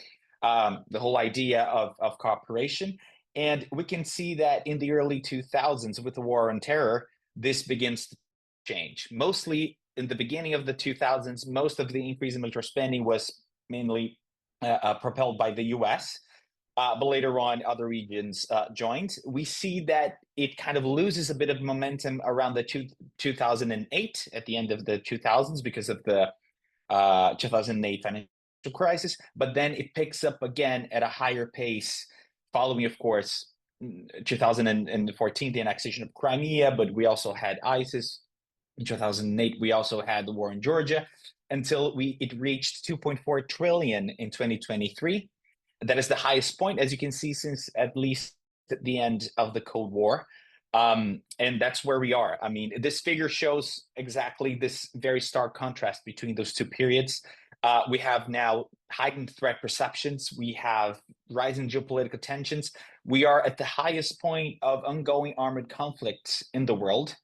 the whole idea of cooperation. And we can see that in the early 2000s, with the war on terror, this begins to change. Mostly in the beginning of the 2000s, most of the increase in military spending was mainly propelled by the US. But later on, other regions joined. We see that it kind of loses a bit of momentum around the 2008, at the end of the 2000s, because of the 2008 financial crisis. But then it picks up again at a higher pace, following, of course, 2014, the annexation of Crimea, but we also had ISIS. In 2008, we also had the war in Georgia, until it reached 2.4 trillion in 2023. That is the highest point, as you can see, since at least at the end of the Cold War. And that's where we are. I mean, this figure shows exactly this very stark contrast between those 2 periods. We have now heightened threat perceptions. We have rising geopolitical tensions. We are at the highest point of ongoing armed conflicts in the world.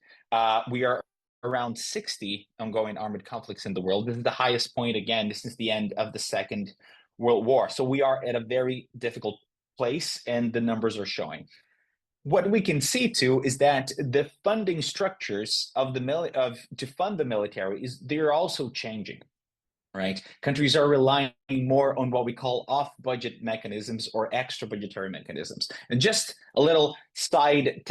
We are around 60 ongoing armed conflicts in the world. This is the highest point, again, since the end of the Second World War. So we are at a very difficult place, and the numbers are showing. What we can see too is that the funding structures of to fund the military they're also changing. Right? Countries are relying more on what we call off-budget mechanisms or extra budgetary mechanisms. And just a little side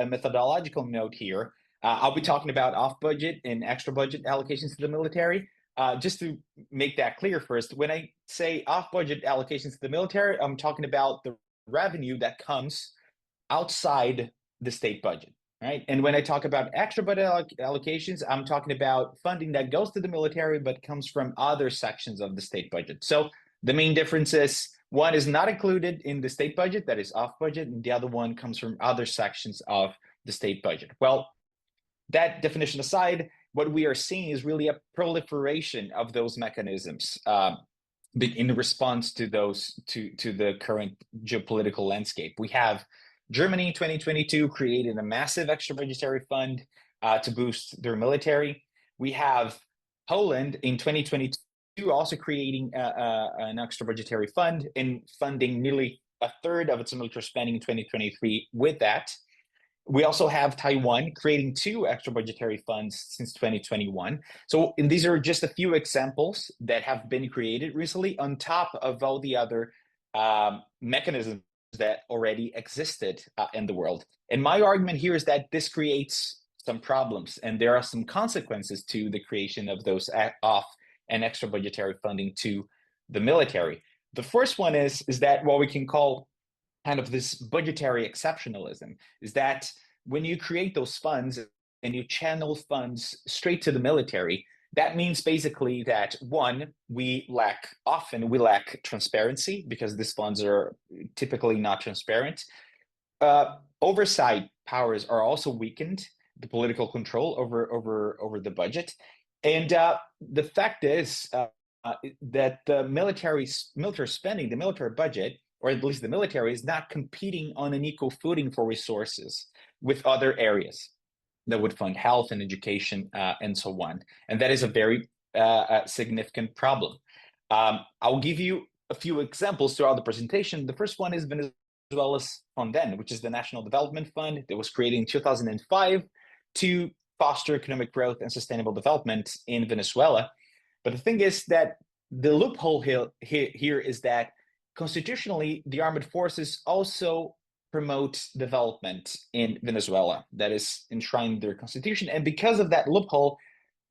methodological note here. I'll be talking about off-budget and extra budget allocations to the military. Just to make that clear first, when I say off-budget allocations to the military, I'm talking about the revenue that comes outside the state budget. Right? And when I talk about extra budget allocations, I'm talking about funding that goes to the military but comes from other sections of the state budget. So the main difference is one is not included in the state budget, that is off budget, and the other one comes from other sections of the state budget. Well, that definition aside, what we are seeing is really a proliferation of those mechanisms in response to the current geopolitical landscape. We have Germany in 2022 created a massive extra budgetary fund to boost their military. We have Poland in 2022 also creating an extra budgetary fund and funding nearly a third of its military spending in 2023 with that. We also have Taiwan creating 2 extra budgetary funds since 2021. So, and these are just a few examples that have been created recently on top of all the other mechanisms that already existed in the world. And my argument here is that this creates some problems, and there are some consequences to the creation of those off and extra budgetary funding to the military. The first one is that what we can call kind of this budgetary exceptionalism, is that when you create those funds and you channel funds straight to the military, that means basically that one, we lack transparency because these funds are typically not transparent. Oversight powers are also weakened, the political control over the budget. And the fact is that the military spending, the military budget, or at least the military, is not competing on an equal footing for resources with other areas that would fund health and education and so on. And that is a very significant problem. I'll give you a few examples throughout the presentation. The first one is Venezuela's FONDEN, which is the National Development Fund that was created in 2005 to foster economic growth and sustainable development in Venezuela. But the thing is that the loophole here is that constitutionally, the armed forces also promote development in Venezuela that is enshrined in their constitution. And because of that loophole,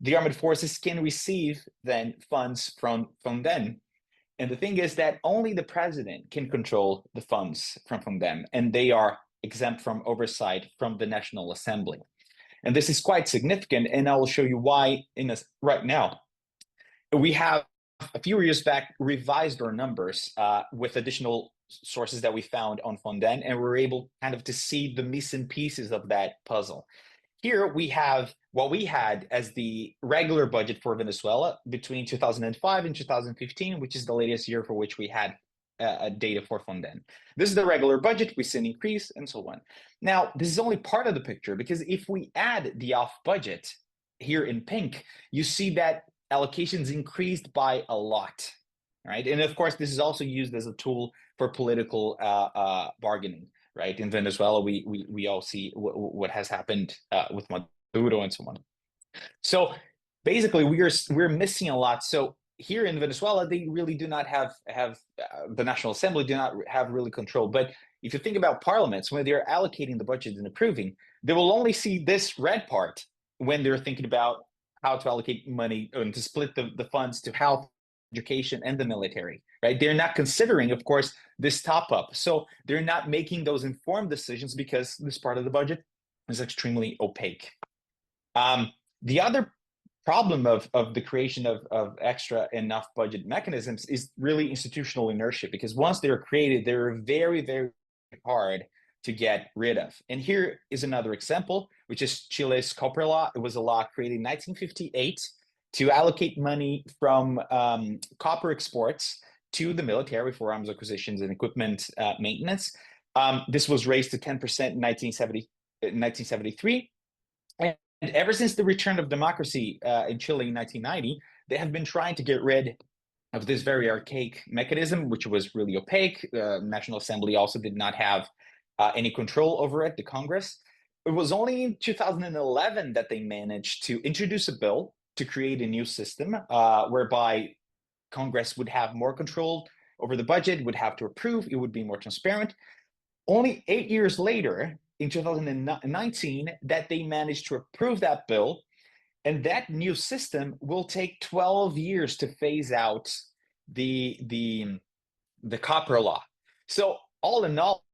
the armed forces can receive then funds from FONDEN. And the thing is that only the president can control the funds from FONDEN, and they are exempt from oversight from the National Assembly. And this is quite significant, and I will show you why right now. We have a few years back revised our numbers with additional sources that we found on FONDEN, and we're able kind of to see the missing pieces of that puzzle. Here we have what we had as the regular budget for Venezuela between 2005 and 2015, which is the latest year for which we had data for FONDEN. This is the regular budget, we see an increase and so on. Now, this is only part of the picture, because if we add the off budget here in pink, you see that allocations increased by a lot, right? And of course, this is also used as a tool for political bargaining, right? In Venezuela, we all see what has happened with Maduro and so on. So basically, we're missing a lot. So here in Venezuela, they really do not have the National Assembly do not have really control. But if you think about parliaments, when they're allocating the budget and approving, they will only see this red part when they're thinking about how to allocate money and to split the funds to health, education, and the military, right? They're not considering, of course, this top up. So they're not making those informed decisions because this part of the budget is extremely opaque. The other problem of the creation of extra and off budget mechanisms is really institutional inertia, because once they're created, they're very, very hard to get rid of. And here is another example, which is Chile's copper law. It was a law created in 1958 to allocate money from copper exports to the military for arms acquisitions and equipment maintenance. This was raised to 10% in 1973. And ever since the return of democracy in Chile in 1990, they have been trying to get rid of this very archaic mechanism, which was really opaque. National Assembly also did not have any control over it, the Congress. It was only in 2011 that they managed to introduce a bill to create a new system whereby Congress would have more control over the budget, would have to approve, it would be more transparent. Only 8 years later, in 2019, that they managed to approve that bill, and that new system will take 12 years to phase out the copper law. So all in all,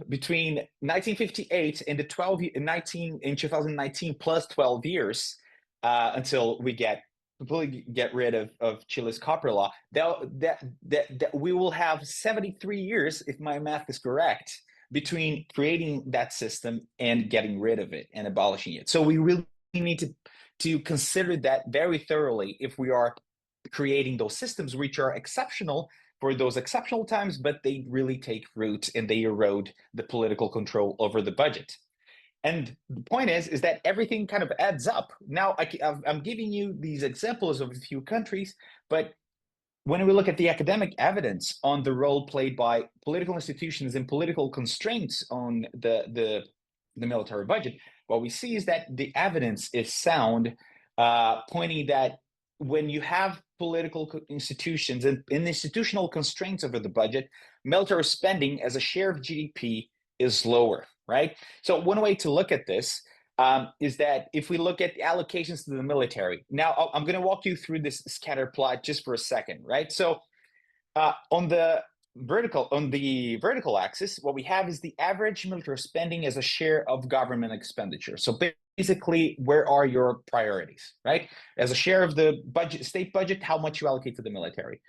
between 1958 and the 2019 plus 12 years until we completely get rid of Chile's copper law, that we will have 73 years, if my math is correct, between creating that system and getting rid of it and abolishing it. So we really need to consider that very thoroughly if we are creating those systems which are exceptional for those exceptional times, but they really take root and they erode the political control over the budget. And the point is that everything kind of adds up. Now, I'm giving you these examples of a few countries, but when we look at the academic evidence on the role played by political institutions and political constraints on the military budget, what we see is that the evidence is sound, pointing that when you have political institutions and institutional constraints over the budget, military spending as a share of GDP is lower, right? So one way to look at this is that if we look at the allocations to the military, now I'm going to walk you through this scatter plot just for a second, right? So on the vertical axis, what we have is the average military spending as a share of government expenditure. So basically, where are your priorities, right? As a share of the budget, state budget, how much you allocate to the military.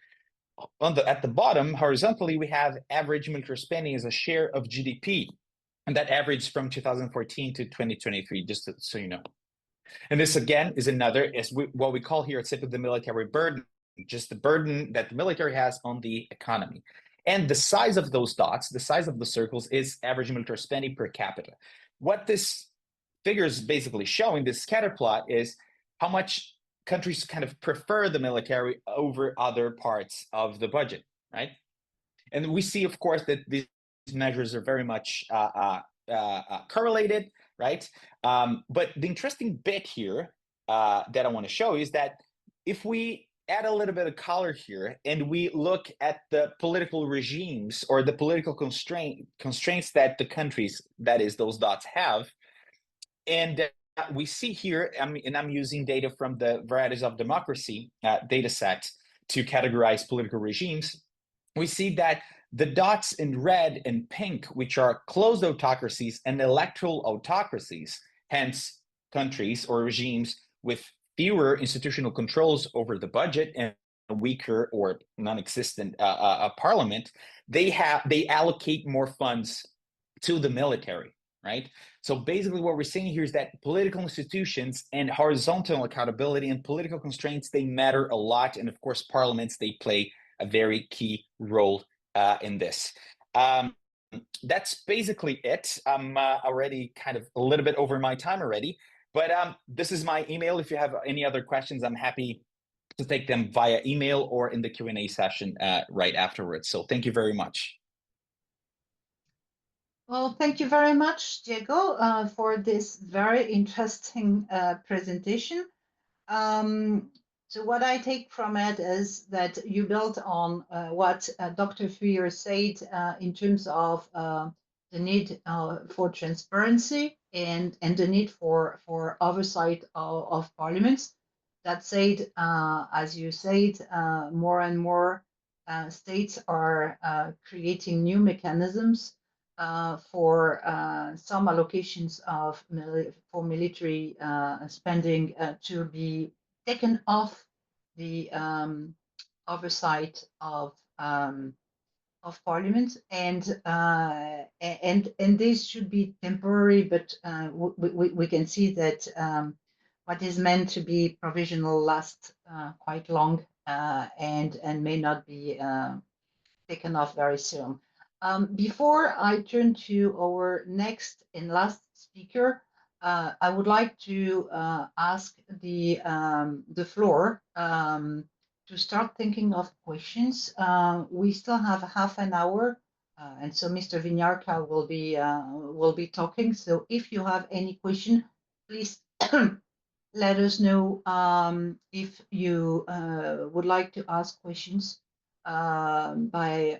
At the bottom, horizontally, we have average military spending as a share of GDP, and that averaged from 2014 to 2023, just so you know. And this again is what we call here at CIPA the military burden, just the burden that the military has on the economy. And the size of those dots, the size of the circles, is average military spending per capita. What this figure is basically showing, this scatter plot, is how much countries kind of prefer the military over other parts of the budget, right? And we see, of course, that these measures are very much correlated, right? But the interesting bit here that I want to show is that if we add a little bit of color here and we look at the political regimes or the political constraints that the countries, that is, those dots have, and we see here, and I'm using data from the Varieties of Democracy data set to categorize political regimes, we see that the dots in red and pink, which are closed autocracies and electoral autocracies, hence countries or regimes with fewer institutional controls over the budget and a weaker or non-existent parliament, they allocate more funds to the military, right? So basically what we're seeing here is that political institutions and horizontal accountability and political constraints, they matter a lot. And of course, parliaments, they play a very key role in this. That's basically it. I'm already kind of a little bit over my time already, but this is my email. If you have any other questions, I'm happy to take them via email or in the Q&A session right afterwards. So thank you very much.
Well, thank you very much, Diego, for this very interesting presentation. So what I take from it is that you built on what Dr. Fuyer said in terms of the need for transparency and the need for oversight of parliaments. That said, as you said, more and more states are creating new mechanisms for some allocations for military spending to be taken off the oversight of parliament, and this should be temporary, but we can see that what is meant to be provisional lasts quite long and may not be taken off very soon. Before I turn to our next and last speaker, I would like to ask the floor to start thinking of questions. We still have half an hour, and so Mr. Vinyarka will be talking. So if you have any question, please let us know if you would like to ask questions by,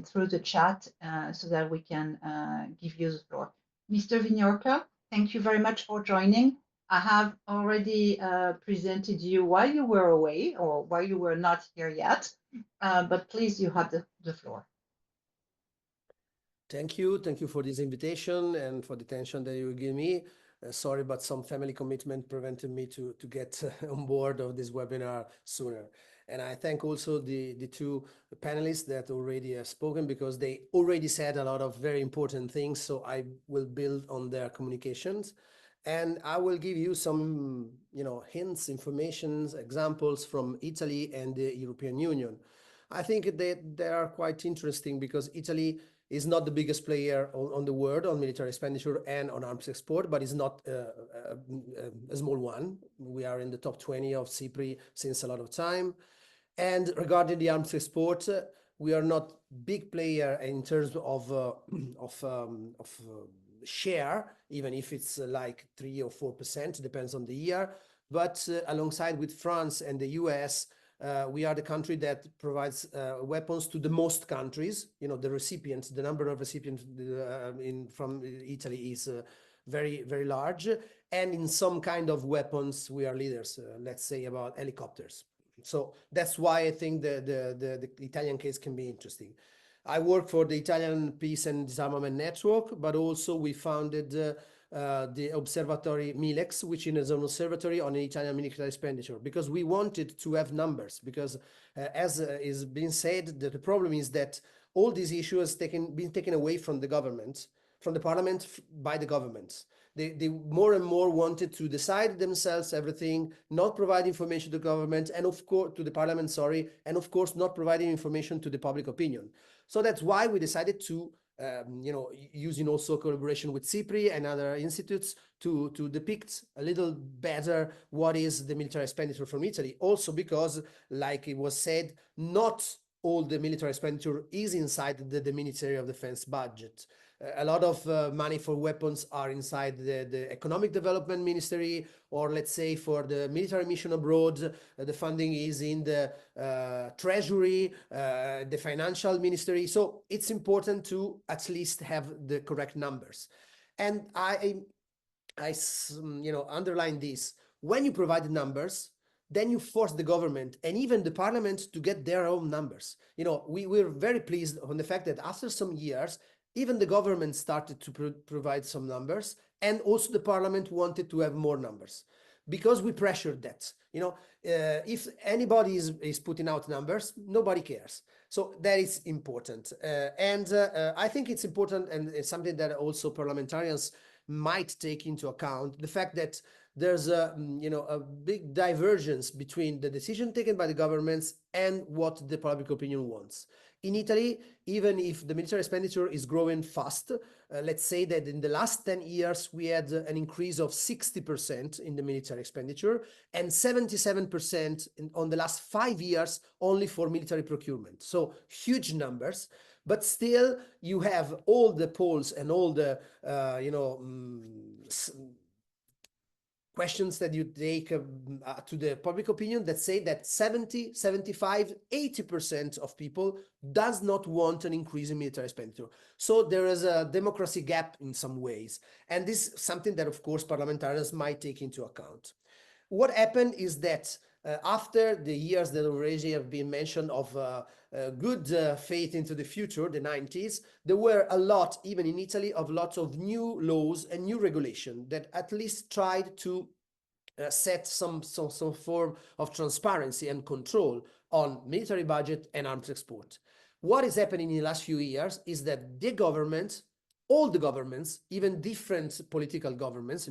through the chat so that we can give you the floor. Mr. Vinyarka, thank you very much for joining. I have already presented you while you were away or while you were not here yet, but please, you have the floor.
Thank you. Thank you for this invitation and for the attention that you give me. Sorry, but some family commitment prevented me to get on board of this webinar sooner. And I thank also the two panelists that already have spoken, because they already said a lot of very important things. So I will build on their communications. And I will give you some, hints, informations, examples from Italy and the European Union. I think that they are quite interesting, because Italy is not the biggest player on the world on military expenditure and on arms export, but is not a small one. We are in the top 20 of CIPRI since a lot of time. And regarding the arms export, we are not big player in terms of share, even if it's like 3 or 4%, depends on the year. But alongside with France and the US, we are the country that provides weapons to the most countries. The recipients, the number of recipients from Italy is very, very large. And in some kind of weapons, we are leaders, let's say about helicopters. So that's why I think the Italian case can be interesting. I work for the Italian Peace and Disarmament Network, but also we founded the observatory MILEX, which is an observatory on Italian military expenditure, because we wanted to have numbers, because as is being said, the problem is that all these issues been taken away from the government, from the parliament by the government. They more and more wanted to decide themselves everything, not provide information to the government and of course to the parliament, sorry, and of course not providing information to the public opinion. So that's why we decided to using also collaboration with CIPRI and other institutes to depict a little better what is the military expenditure from Italy. Also because, like it was said, not all the military expenditure is inside the Ministry of Defense budget. A lot of money for weapons are inside the Economic Development Ministry, or let's say for the military mission abroad, the funding is in the Treasury, the Financial Ministry. So it's important to at least have the correct numbers. And I underline this. When you provide the numbers, then you force the government and even the parliament to get their own numbers. We're very pleased on the fact that after some years, even the government started to provide some numbers, and also the parliament wanted to have more numbers, because we pressured that. If anybody is putting out numbers, nobody cares. So that is important. I think it's important, and it's something that also parliamentarians might take into account, the fact that there's a big divergence between the decision taken by the governments and what the public opinion wants. In Italy, even if the military expenditure is growing fast, let's say that in the last 10 years, we had an increase of 60% in the military expenditure and 77% on the last 5 years only for military procurement. So huge numbers, but still you have all the polls and all the, questions that you take to the public opinion that say that 70, 75, 80% of people does not want an increase in military expenditure. So there is a democracy gap in some ways. And this is something that, of course, parliamentarians might take into account. What happened is that after the years that already have been mentioned of good faith into the future, the 90s, there were a lot, even in Italy, of lots of new laws and new regulation that at least tried to set some form of transparency and control on military budget and arms export. What is happening in the last few years is that the government, all the governments, even different political governments,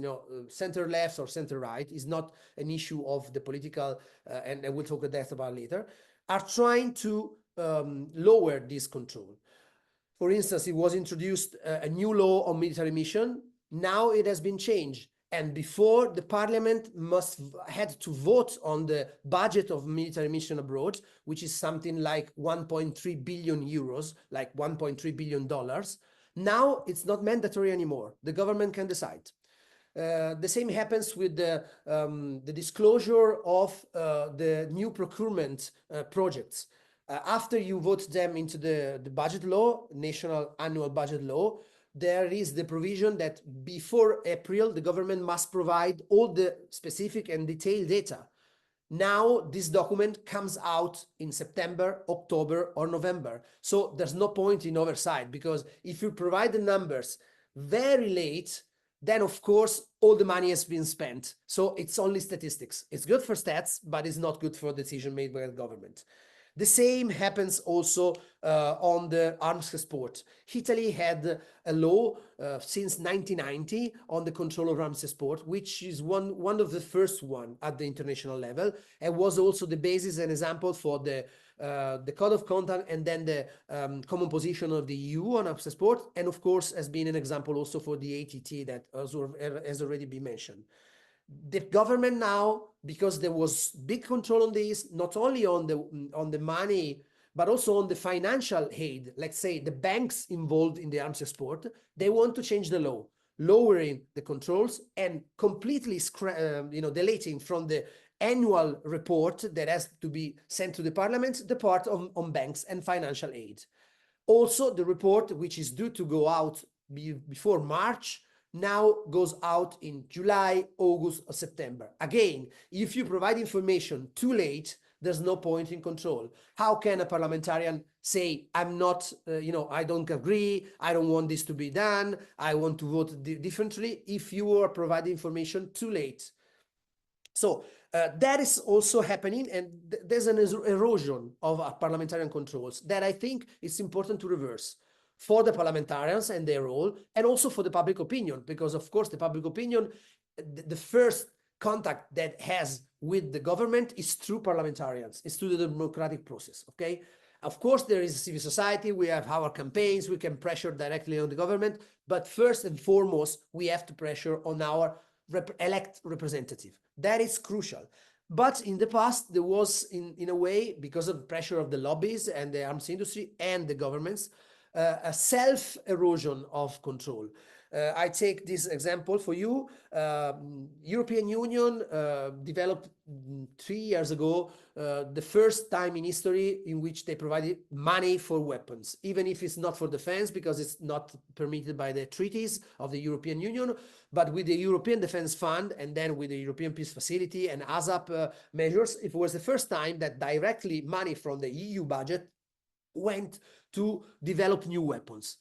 center left or center right, is not an issue of the political, and we'll talk about later, are trying to lower this control. For instance, it was introduced a new law on military mission Now it has been changed. And before, the parliament had to vote on the budget of military mission abroad, which is something like 1.3 billion euros, like $1.3 billion. Now it's not mandatory anymore. The government can decide. The same happens with the disclosure of the new procurement projects. After you vote them into the budget law, national annual budget law, there is the provision that before April, the government must provide all the specific and detailed data. Now this document comes out in September, October, or November. So there's no point in oversight, because if you provide the numbers very late, then of course all the money has been spent. So it's only statistics. It's good for stats, but it's not good for decision made by the government. The same happens also on the arms export. Italy had a law since 1990 on the control of arms export, which is one of the first one at the international level, and was also the basis and example for the code of conduct, and then the common position of the EU on arms export, and of course has been an example also for the ATT that has already been mentioned. The government now, because there was big control on this, not only on the money, but also on the financial aid, let's say the banks involved in the arms export, they want to change the law, lowering the controls and completely deleting from the annual report that has to be sent to the parliament the part on banks and financial aid. Also, the report, which is due to go out before March, now goes out in July, August, or September. Again, if you provide information too late, there's no point in control. How can a parliamentarian say, I'm not, I don't agree, I don't want this to be done, I want to vote differently, if you are providing information too late? So that is also happening, and there's an erosion of parliamentarian controls that I think it's important to reverse for the parliamentarians and their role, and also for the public opinion, because of course the public opinion, the first contact that has with the government is through parliamentarians, it's through the democratic process, okay? Of course, there is civil society, we have our campaigns, we can pressure directly on the government, but first and foremost, we have to pressure on our elect representative. That is crucial. But in the past, there was, in a way, because of the pressure of the lobbies and the arms industry and the governments, a self-erosion of control. I take this example for you. European Union developed 3 years ago the first time in history in which they provided money for weapons, even if it's not for defense because it's not permitted by the treaties of the European Union, but with the European Defense Fund and then with the European Peace Facility and ASAP measures, it was the first time that directly money from the EU budget went to develop new weapons.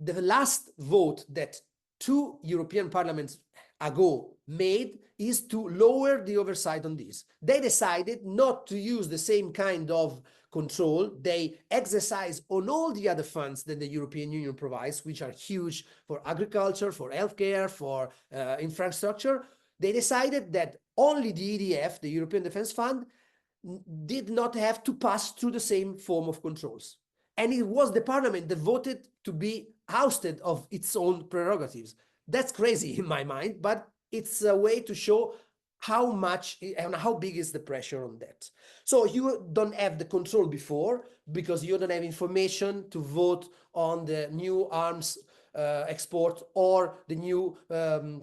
The last vote that 2 European parliaments ago made is to lower the oversight on this. They decided not to use the same kind of control they exercise on all the other funds that the European Union provides, which are huge for agriculture, for healthcare, for infrastructure. They decided that only the EDF, the European Defense Fund, did not have to pass through the same form of controls. And it was the parliament that voted to be ousted of its own prerogatives. That's crazy in my mind, but it's a way to show how much and how big is the pressure on that. So you don't have the control before because you don't have information to vote on the new arms export or the new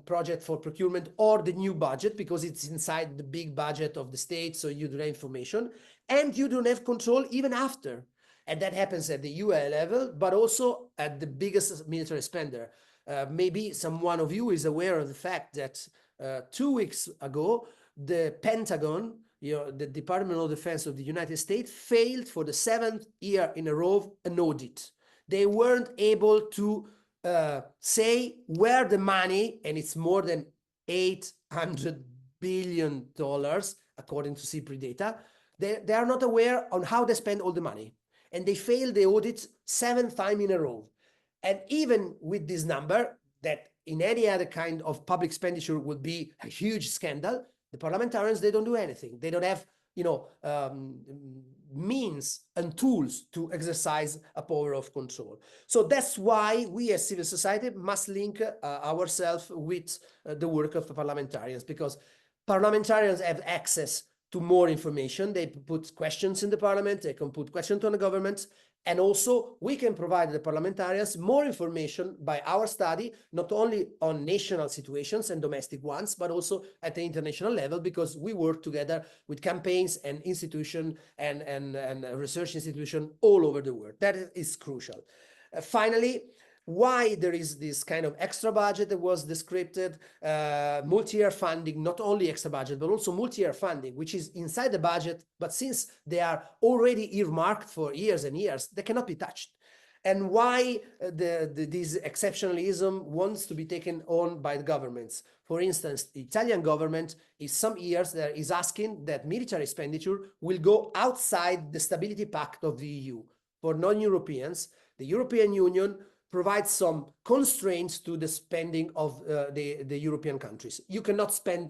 project for procurement or the new budget because it's inside the big budget of the state, so you don't have information, and you don't have control even after. And that happens at the UN level, but also at the biggest military spender. Maybe someone of you is aware of the fact that 2 weeks ago, the Pentagon, the Department of Defense of the United States, failed for the 7th year in a row an audit. They weren't able to say where the money, and it's more than $800 billion, according to CIPRI data, they are not aware on how they spend all the money. And they failed the audit 7 times in a row. And even with this number, that in any other kind of public expenditure would be a huge scandal, the parliamentarians, they don't do anything. They don't have means and tools to exercise a power of control. So that's why we as civil society must link ourselves with the work of the parliamentarians, because parliamentarians have access to more information. They put questions in the parliament, they can put questions on the government, and also we can provide the parliamentarians more information by our study, not only on national situations and domestic ones, but also at the international level, because we work together with campaigns and institutions and research institutions all over the world. That is crucial. Finally, why there is this kind of extra budget that was described, multi-year funding, not only extra budget, but also multi-year funding, which is inside the budget, but since they are already earmarked for years and years, they cannot be touched. And why this exceptionalism wants to be taken on by the governments. For instance, the Italian government is some years there is asking that military expenditure will go outside the Stability Pact of the EU. For non-Europeans, the European Union provides some constraints to the spending of the European countries. You cannot spend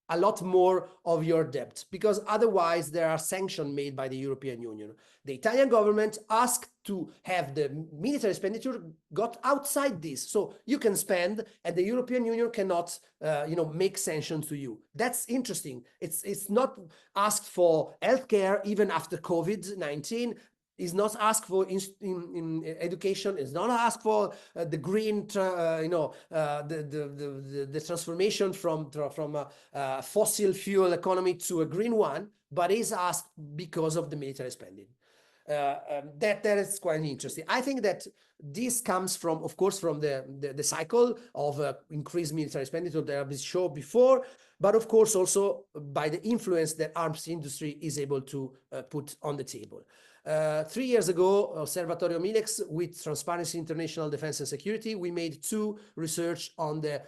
a lot more of your debt, because otherwise there are sanctions made by the European Union. The Italian government asked to have the military expenditure got outside this, so you can spend and the European Union cannot make sanctions to you. That's interesting. It's not asked for healthcare even after COVID-19. Is not asked for in education. Is not asked for the green, the transformation from a fossil fuel economy to a green one, but is asked because of the military spending. That is quite interesting. I think that this comes from, of course, from the cycle of increased military expenditure that I've shown before, but of course also by the influence that arms industry is able to put on the table. 3 years ago, Osservatorio Milex with Transparency International Defense and Security, we made 2 research on the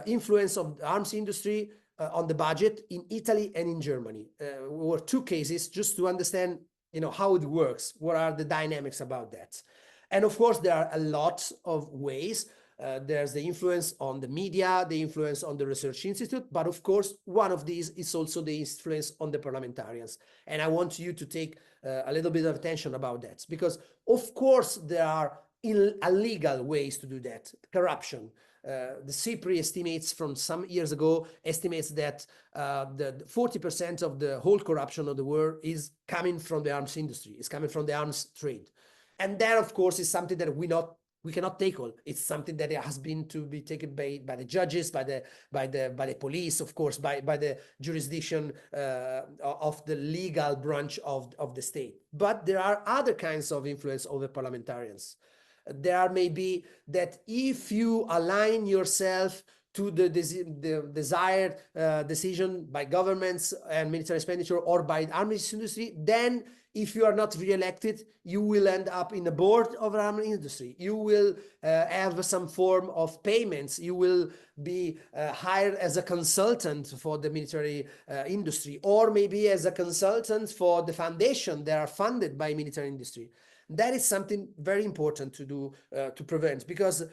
influence of the arms industry on the budget in Italy and in Germany. Were 2 cases just to understand, how it works, what are the dynamics about that. And of course, there are a lot of ways. There's the influence on the media, the influence on the research institute, but of course, one of these is also the influence on the parliamentarians. And I want you to take a little bit of attention about that, because of course, there are illegal ways to do that. Corruption. The CIPRI estimates from some years ago, estimates that the 40% of the whole corruption of the world is coming from the arms industry, is coming from the arms trade. And that, of course, is something that we cannot tackle. It's something that has been to be taken by the judges, by the police, of course, by the jurisdiction of the legal branch of the state. But there are other kinds of influence over parliamentarians. There may be that if you align yourself to the desired decision by governments and military expenditure or by the arms industry, then if you are not re-elected, you will end up in the board of the arms industry. You will have some form of payments. You will be hired as a consultant for the military industry, or maybe as a consultant for the foundation that are funded by military industry. That is something very important to do to prevent, because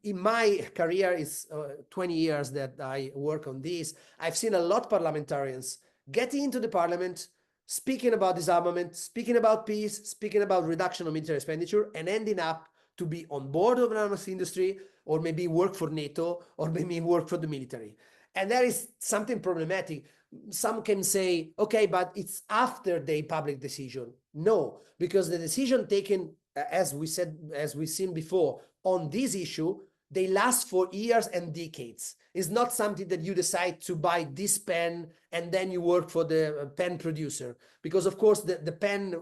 in my career, it's 20 years that I work on this. I've seen a lot of parliamentarians getting into the parliament, speaking about disarmament, speaking about peace, speaking about reduction of military expenditure, and ending up to be on board of an arms industry, or maybe work for NATO, or maybe work for the military. And that is something problematic. Some can say, okay, but it's after the public decision. No, because the decision taken, as we said, as we've seen before, on this issue, they last for years and decades. It's not something that you decide to buy this pen and then you work for the pen producer. Because of course, the pen,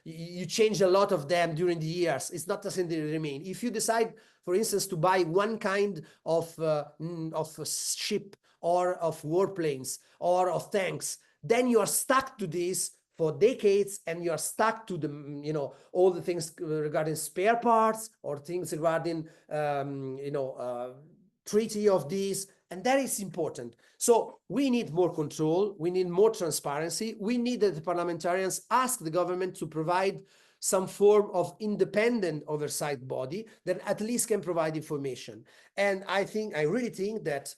you change a lot of them during the years. It's not something that remain. If you decide, for instance, to buy one kind of ship or of warplanes or of tanks, then you are stuck to this for decades, and you are stuck to the, all the things regarding spare parts or things regarding, treaty of this, and that is important. So we need more control, we need more transparency, we need that the parliamentarians ask the government to provide some form of independent oversight body that at least can provide information. And I really think that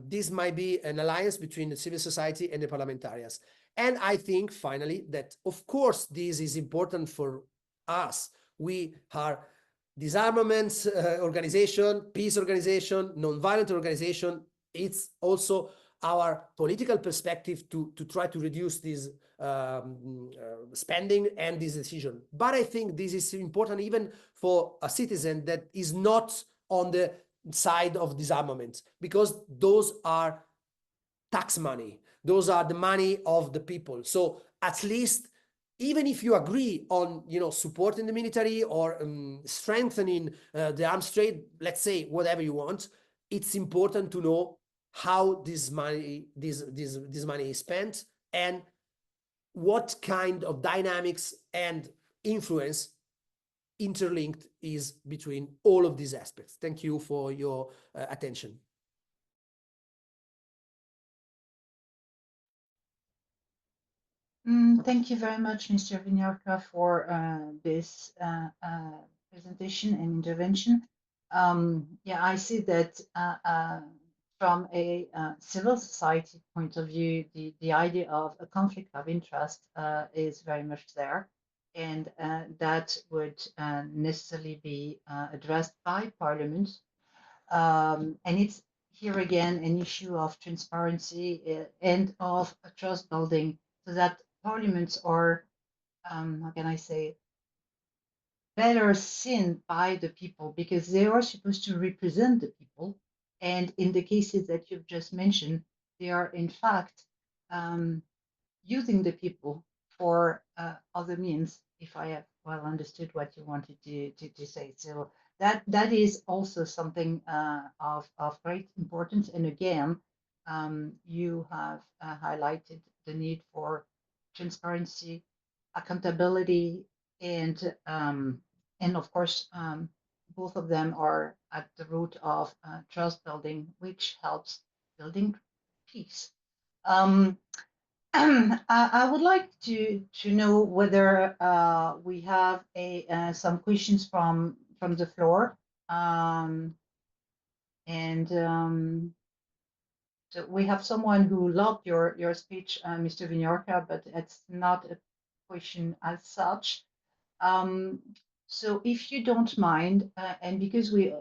this might be an alliance between the civil society and the parliamentarians. And I think finally that, of course, this is important for us. We are disarmament organization, peace organization, non-violent organization. It's also our political perspective to try to reduce this spending and this decision. But I think this is important even for a citizen that is not on the side of disarmament, because those are tax money. Those are the money of the people. So at least, even if you agree on, supporting the military or strengthening the arms trade, let's say whatever you want, it's important to know how this money is spent and what kind of dynamics and influence interlinked is between all of these aspects. Thank you for your attention.
Thank you very much, Mr. Vignorca, for this presentation and intervention. Yeah, I see that from a civil society point of view, the idea of a conflict of interest is very much there, and that would necessarily be addressed by Parliament. And it's here again an issue of transparency and of trust building, so that parliaments are, how can I say, better seen by the people, because they are supposed to represent the people. And in the cases that you've just mentioned, they are in fact using the people for other means, if I have well understood what you wanted to say. So that is also something of great importance. And again, you have highlighted the need for transparency, accountability, and of course, both of them are at the root of trust building, which helps building peace. I would like to know whether we have some questions from the floor, so we have someone who loved your speech, Mr. Vignorca, but it's not a question as such. So if you don't mind, and because we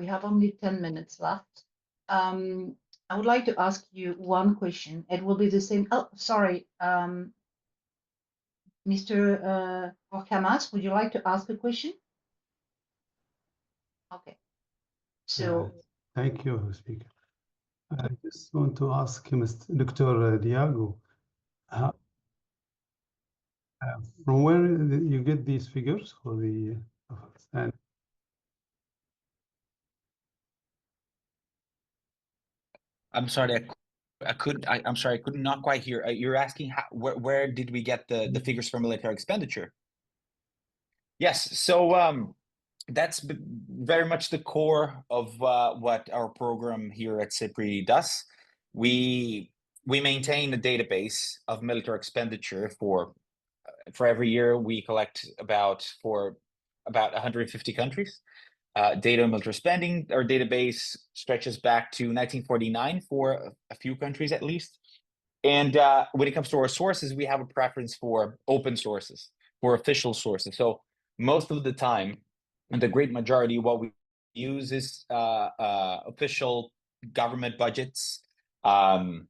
have only 10 minutes left, I would like to ask you one question. It will be the same. Oh, sorry, Mr. Orkamas, would you like to ask a question? Okay. So
thank you, Speaker. I just want to ask Mr. Dr. Diago, from where you get these figures for the and
I'm sorry, I'm sorry, I could not quite hear. You're asking where did we get the figures for military expenditure? Yes, so that's very much the core of what our program here at CIPRI does. We maintain a database of military expenditure for every year. We collect for about 150 countries. Data on military spending. Our database stretches back to 1949 for a few countries at least. And when it comes to our sources, we have a preference for open sources, for official sources. So most of the time, and the great majority, what we use is official government budgets that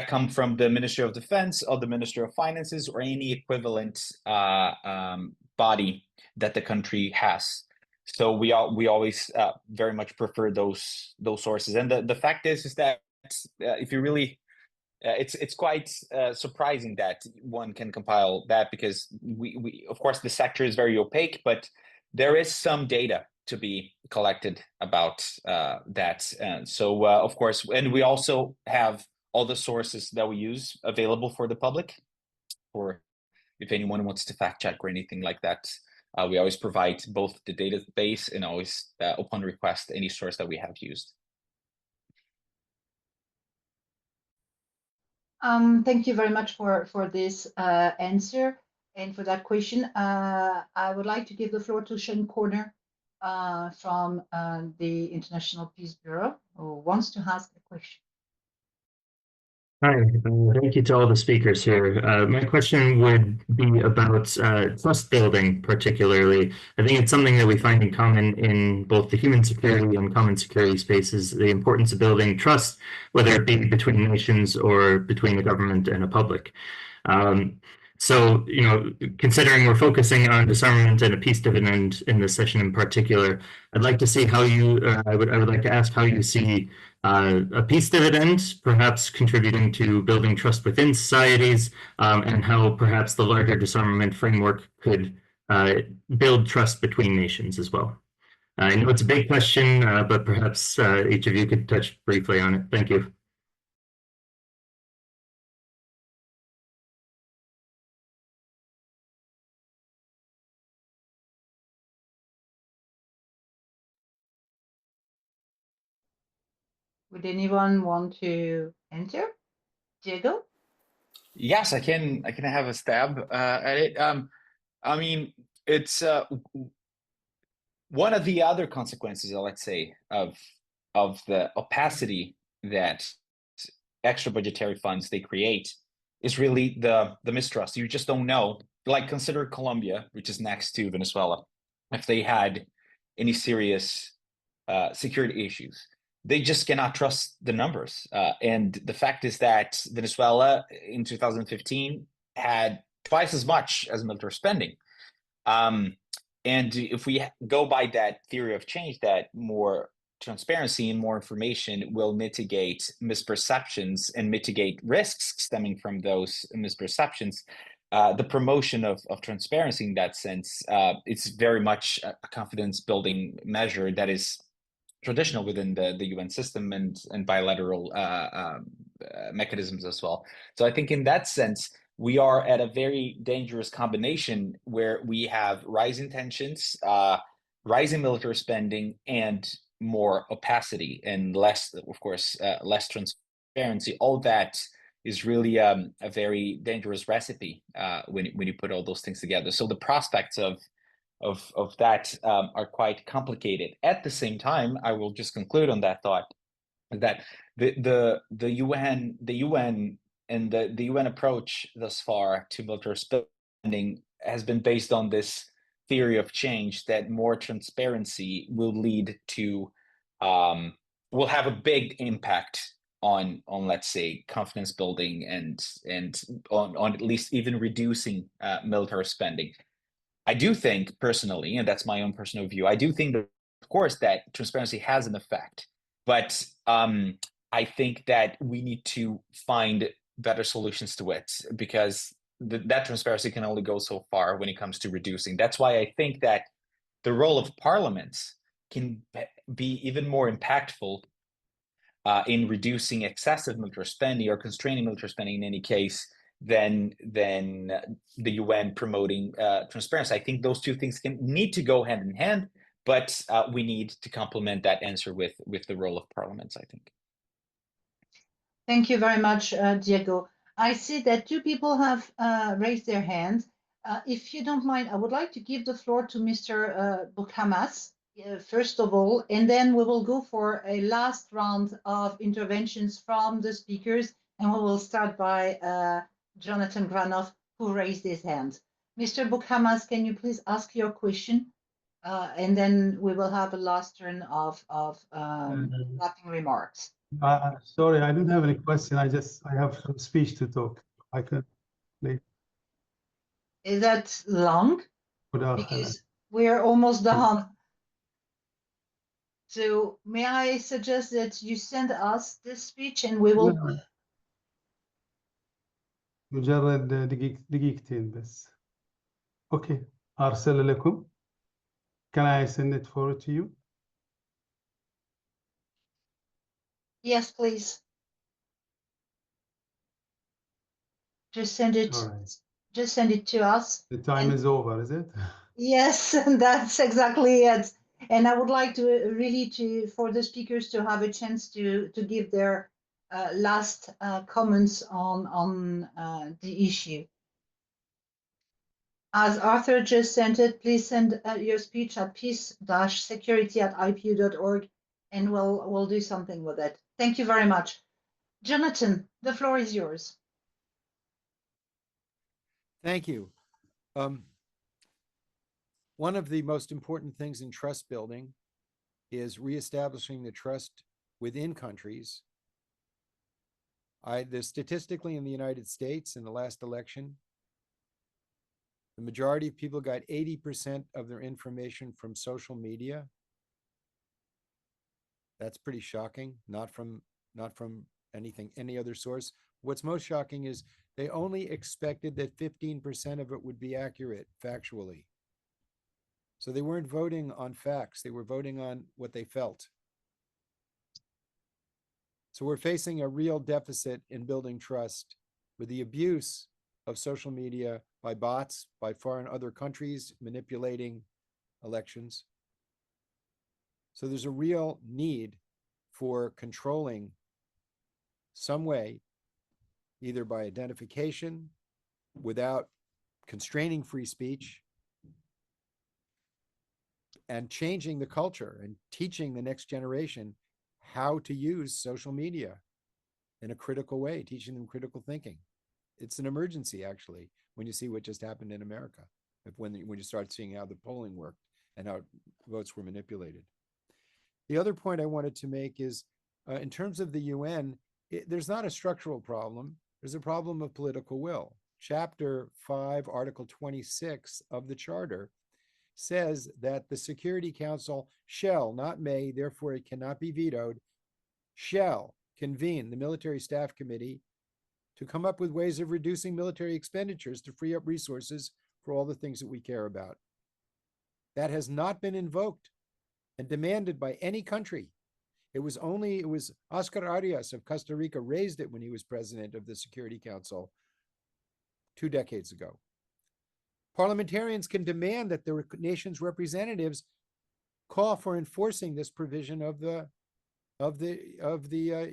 come from the Ministry of Defense or the Ministry of Finances or any equivalent body that the country has. So we always very much prefer those sources. And the fact is that if you really it's quite surprising that one can compile that, because we of course the sector is very opaque, but there is some data to be collected about that. And so of course, and we also have all the sources that we use available for the public, or if anyone wants to fact check or anything like that. We always provide both the database and always, upon request, any source that we have used.
Thank you very much for this answer and for that question. I would like to give the floor to Sean Corner from the International Peace Bureau, who wants to ask a question.
Hi, thank you to all the speakers here. My question would be about trust building, particularly. I think it's something that we find in common in both the human security and common security spaces, the importance of building trust, whether it be between nations or between the government and a public. So, considering we're focusing on disarmament and a peace dividend in this session in particular, I'd like to see how you, I would like to ask how you see a peace dividend, perhaps contributing to building trust within societies, and how perhaps the larger disarmament framework could build trust between nations as well. I know it's a big question, but perhaps each of you could touch briefly on it. Thank you.
Would anyone want to enter? Diego?
Yes, I can have a stab at it. I mean, it's one of the other consequences, let's say, of the opacity that extra budgetary funds they create is really the mistrust. You just don't know. Like, consider Colombia, which is next to Venezuela, if they had any serious security issues. They just cannot trust the numbers. And the fact is that Venezuela in 2015 had twice as much as military spending. And if we go by that theory of change, that more transparency and more information will mitigate misperceptions and mitigate risks stemming from those misperceptions, the promotion of transparency in that sense, it's very much a confidence building measure that is traditional within the UN system and bilateral mechanisms as well. So I think in that sense, we are at a very dangerous combination where we have rising tensions, rising military spending, and more opacity and less, of course, less transparency. All that is really a very dangerous recipe when you put all those things together. So the prospects of that are quite complicated. At the same time, I will just conclude on that thought that the UN and the UN approach thus far to military spending has been based on this theory of change that more transparency will lead to will have a big impact on let's say confidence building and on at least even reducing military spending. I do think personally, and that's my own personal view, I do think that, of course, that transparency has an effect, but I think that we need to find better solutions to it because that transparency can only go so far when it comes to reducing. That's why I think that the role of parliaments can be even more impactful in reducing excessive military spending or constraining military spending in any case than the UN promoting transparency. I think those two things need to go hand in hand, but we need to complement that answer with the role of parliaments, I think.
Thank you very much, Diego. I see that two people have raised their hands. If you don't mind, I would like to give the floor to Mr. Bukhamas, first of all, and then we will go for a last round of interventions from the speakers, and we will start by Jonathan Granoff, who raised his hand. Mr. Bukhamas, can you please ask your question? And then we will have a last turn of wrapping remarks.
Sorry, I don't have any question. I have some speech to talk. I can leave.
Is that long? Because we're almost done. So may I suggest that you send us this speech and we will.
مجرد دقيقتين بس. Okay. أرسل لكم. Can I send it forward to you?
Yes, please. Just send it.
Right.
Just send it to us.
The time is over, is it?
Yes, that's exactly it. And I would like to really for the speakers to have a chance to give their last comments on the issue. As Arthur just sent it, please send your speech at peace-security@ipu.org and we'll do something with it. Thank you very much. Jonathan, the floor is yours.
Thank you. One of the most important things in trust building is reestablishing the trust within countries. Statistically in the United States in the last election, the majority of people got 80% of their information from social media. That's pretty shocking, not from any other source. What's most shocking is they only expected that 15% of it would be accurate factually. So they weren't voting on facts, they were voting on what they felt. So we're facing a real deficit in building trust with the abuse of social media by bots, by foreign other countries manipulating elections. So there's a real need for controlling some way, either by identification, without constraining free speech, and changing the culture and teaching the next generation how to use social media in a critical way, teaching them critical thinking. It's an emergency, actually, when you see what just happened in America, when you start seeing how the polling worked and how votes were manipulated. The other point I wanted to make is, in terms of the UN, there's not a structural problem. There's a problem of political will. Chapter 5, Article 26 of the Charter says that the Security Council shall, not may, therefore it cannot be vetoed, shall convene the Military Staff Committee to come up with ways of reducing military expenditures to free up resources for all the things that we care about. That has not been invoked and demanded by any country. It was Oscar Arias of Costa Rica raised it when he was president of the Security Council 2 decades ago. Parliamentarians can demand that the nation's representatives call for enforcing this provision of the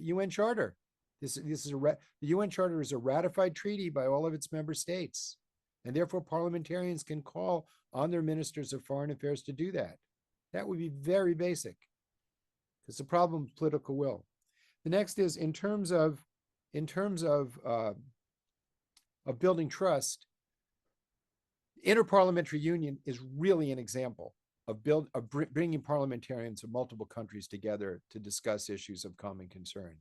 UN Charter. The UN Charter is a ratified treaty by all of its member states, and therefore parliamentarians can call on their ministers of foreign affairs to do that. That would be very basic. It's a problem of political will. The next is in terms of building trust. Inter-Parliamentary Union is really an example of bringing parliamentarians of multiple countries together to discuss issues of common concern.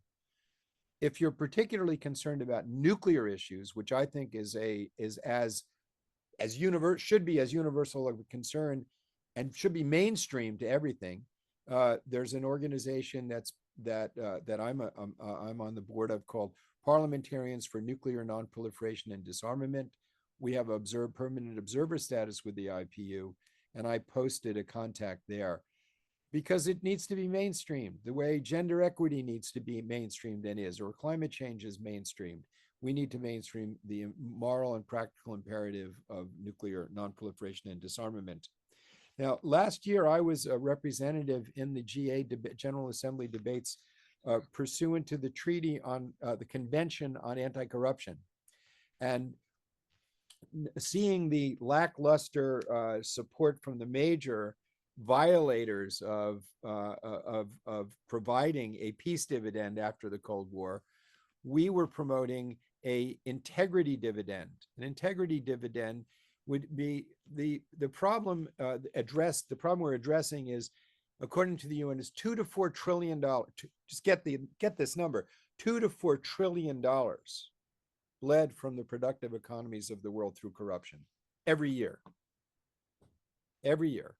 If you're particularly concerned about nuclear issues, which I think should be as universal of a concern and should be mainstream to everything, there's an organization that I'm on the board of called Parliamentarians for Nuclear Non-Proliferation and Disarmament. We have permanent observer status with the IPU, and I posted a contact there because it needs to be mainstreamed the way gender equity needs to be mainstreamed and is, or climate change is mainstreamed. We need to mainstream the moral and practical imperative of nuclear non-proliferation and disarmament. Now, last year, I was a representative in the General Assembly debates pursuant to the treaty on the Convention on Anti-Corruption. And seeing the lackluster support from the major violators of providing a peace dividend after the Cold War, we were promoting an integrity dividend. An integrity dividend would be the problem addressed. The problem we're addressing is, according to the UN, is $2 to $4 trillion. Just get this number: $2 to $4 trillion bled from the productive economies of the world through corruption every year. Every year.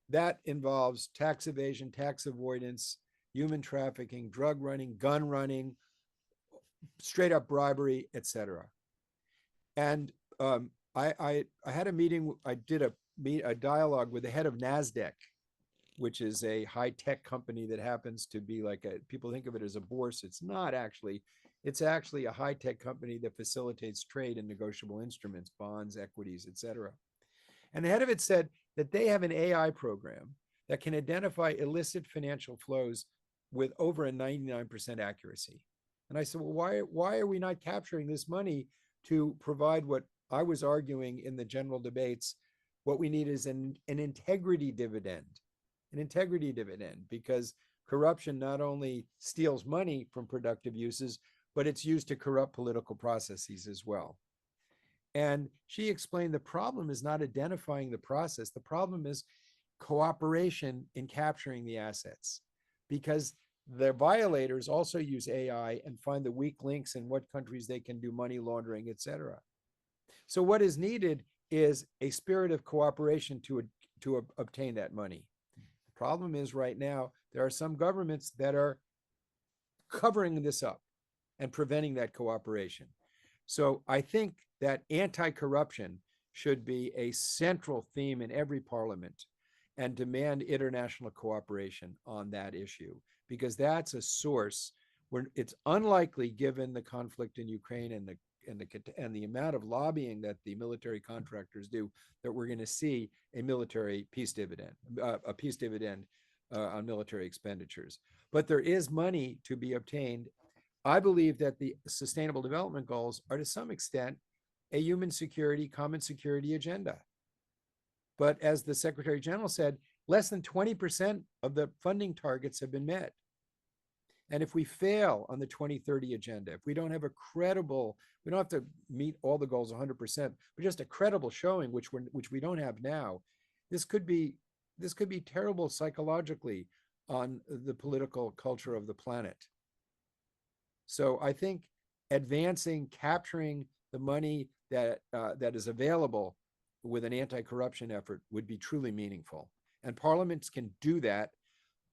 That involves tax evasion, tax avoidance, human trafficking, drug running, gun running, straight up bribery, etc. And I had a meeting. I did a dialogue with the head of NASDAQ, which is a high-tech company that happens to be like people think of it as a bourse. It's not actually. It's actually a high-tech company that facilitates trade in negotiable instruments, bonds, equities, etc. And the head of it said that they have an AI program that can identify illicit financial flows with over a 99% accuracy. And I said, well, why are we not capturing this money to provide what I was arguing in the general debates? What we need is an integrity dividend, because corruption not only steals money from productive uses, but it's used to corrupt political processes as well. And she explained the problem is not identifying the process. The problem is cooperation in capturing the assets, because the violators also use AI and find the weak links in what countries they can do money laundering, et cetera. So what is needed is a spirit of cooperation to obtain that money. The problem is right now, there are some governments that are covering this up and preventing that cooperation. So I think that anti-corruption should be a central theme in every parliament, and demand international cooperation on that issue, because that's a source where it's unlikely, given the conflict in Ukraine and the amount of lobbying that the military contractors do, that we're going to see a military peace dividend, on military expenditures. But there is money to be obtained. I believe that the Sustainable Development Goals are to some extent a human security, common security agenda. But as the Secretary General said, less than 20% of the funding targets have been met. And if we fail on the 2030 agenda, if we don't have a credible, we don't have to meet all the goals 100%, but just a credible showing, which we don't have now, this could be terrible psychologically on the political culture of the planet. So I think advancing, capturing the money that is available with an anti-corruption effort would be truly meaningful. And parliaments can do that,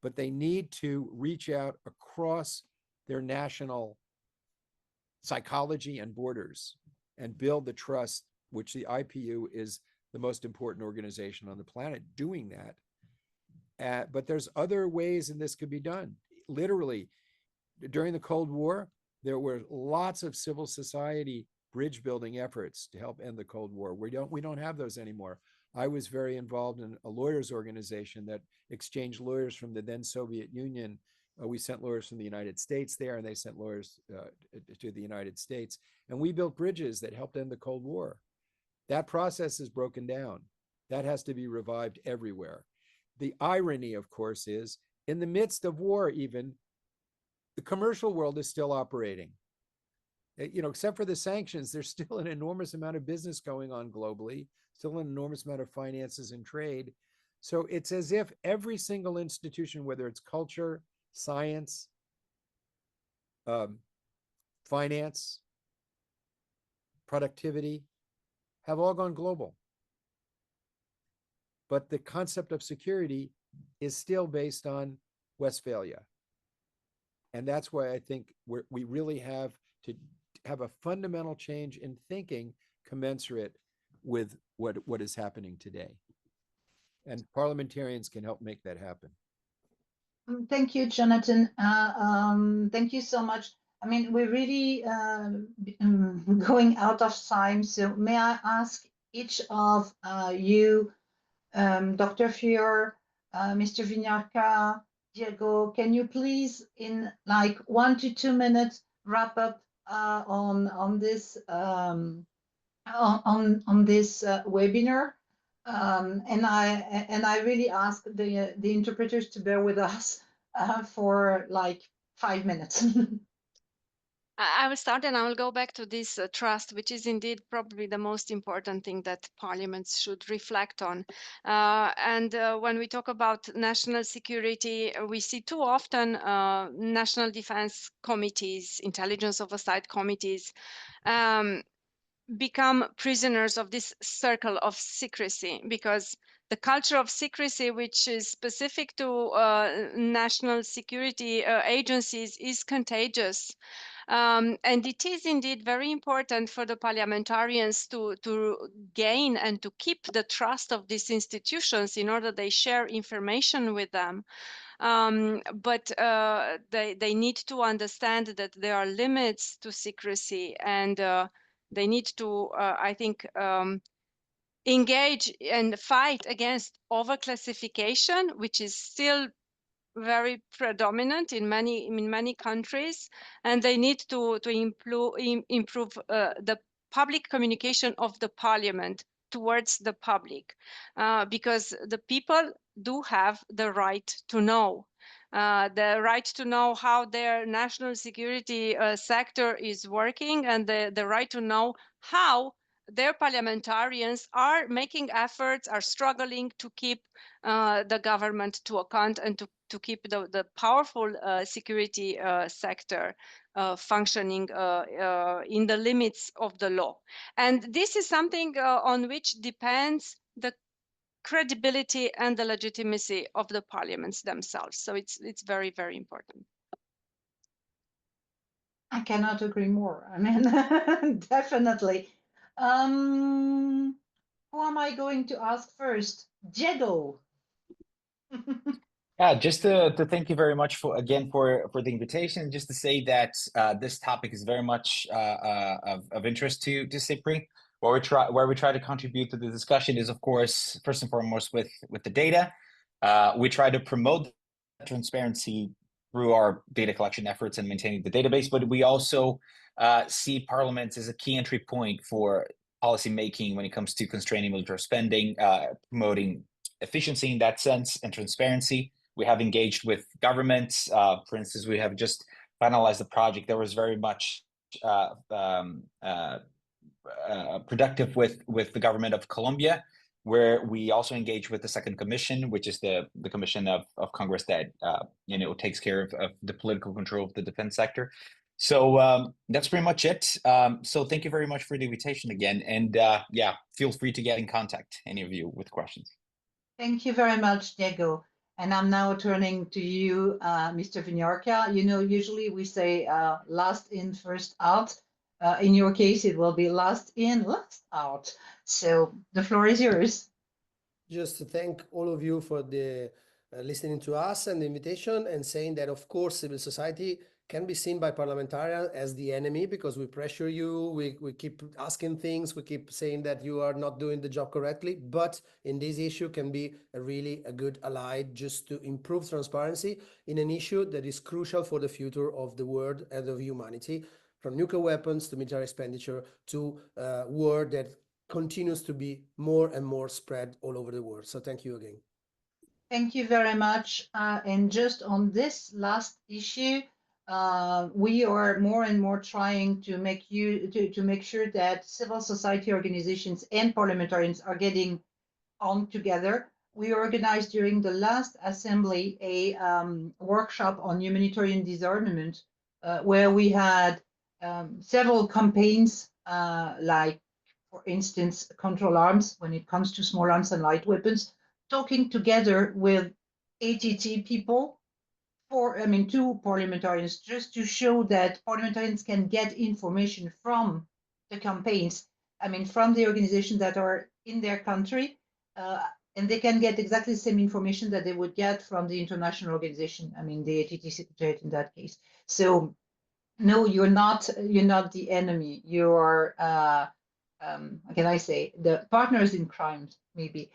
but they need to reach out across their national psychology and borders and build the trust, which the IPU is the most important organization on the planet doing that. But there's other ways in this could be done. Literally, during the Cold War, there were lots of civil society bridge building efforts to help end the Cold War. We don't have those anymore. I was very involved in a lawyers organization that exchanged lawyers from the then Soviet Union. We sent lawyers from the United States there, and they sent lawyers to the United States. And we built bridges that helped end the Cold War. That process is broken down. That has to be revived everywhere. The irony, of course, is in the midst of war, even, the commercial world is still operating. Except for the sanctions, there's still an enormous amount of business going on globally, still an enormous amount of finances and trade. So it's as if every single institution, whether it's culture, science, finance, productivity, have all gone global. But the concept of security is still based on Westphalia. And that's why I think we really have to have a fundamental change in thinking commensurate with what is happening today. And parliamentarians can help make that happen.
Thank you, Jonathan. Thank you so much. I mean, we're really going out of time. So may I ask each of you, Dr. Fior, Mr. Vignarca, Diego, can you please, in like 1 to 2 minutes, wrap up on this webinar? And I really ask the interpreters to bear with us for like 5 minutes.
I will start, and I will go back to this trust, which is indeed probably the most important thing that parliaments should reflect on. And when we talk about national security, we see too often national defense committees, intelligence oversight committees, become prisoners of this circle of secrecy, because the culture of secrecy, which is specific to national security agencies, is contagious. And it is indeed very important for the parliamentarians to gain and to keep the trust of these institutions in order they share information with them. But they need to understand that there are limits to secrecy, and they need to, I think, engage and fight against overclassification, which is still very predominant in many countries, and they need to improve the public communication of the parliament towards the public, because the people do have the right to know. the right to know how their national security sector is working, and the right to know how their parliamentarians are making efforts, are struggling to keep the government to account and to keep the powerful security sector functioning in the limits of the law. And this is something on which depends the credibility and the legitimacy of the parliaments themselves. So it's very, very important.
I cannot agree more. I mean, definitely. Who am I going to ask first? Diego.
Yeah, just to thank you very much for the invitation. Just to say that this topic is very much of interest to CIPRI. Where we try to contribute to the discussion is, of course, first and foremost with the data. We try to promote transparency through our data collection efforts and maintaining the database, but we also see parliaments as a key entry point for policy making when it comes to constraining military spending, promoting efficiency in that sense, and transparency. We have engaged with governments. For instance, we have just finalized a project that was very much productive with the government of Colombia, where we also engage with the second commission, which is the commission of Congress that takes care of the political control of the defense sector. So that's pretty much it. So thank you very much for the invitation again, and yeah, feel free to get in contact, any of you, with questions.
Thank you very much, Diego. And I'm now turning to you, Mr. Vinyarka. You know, usually we say last in, first out. In your case, it will be last in, last out. So the floor is yours.
Just to thank all of you for the listening to us and the invitation, and saying that, of course, civil society can be seen by parliamentarians as the enemy, because we pressure you, we keep asking things, we keep saying that you are not doing the job correctly, but in this issue can be a good ally just to improve transparency in an issue that is crucial for the future of the world and of humanity, from nuclear weapons to military expenditure to war that continues to be more and more spread all over the world. So thank you again.
Thank you very much. And just on this last issue, we are more and more trying to make sure that civil society organizations and parliamentarians are getting on together. We organized during the last assembly a workshop on humanitarian disarmament, where we had several campaigns, like, for instance, control arms when it comes to small arms and light weapons, talking together with ATT people, two parliamentarians, just to show that parliamentarians can get information from the campaigns, from the organizations that are in their country, and they can get exactly the same information that they would get from the international organization, the ATT secretariat in that case. So no, you're not the enemy. You are, what can I say, the partners in crime, maybe.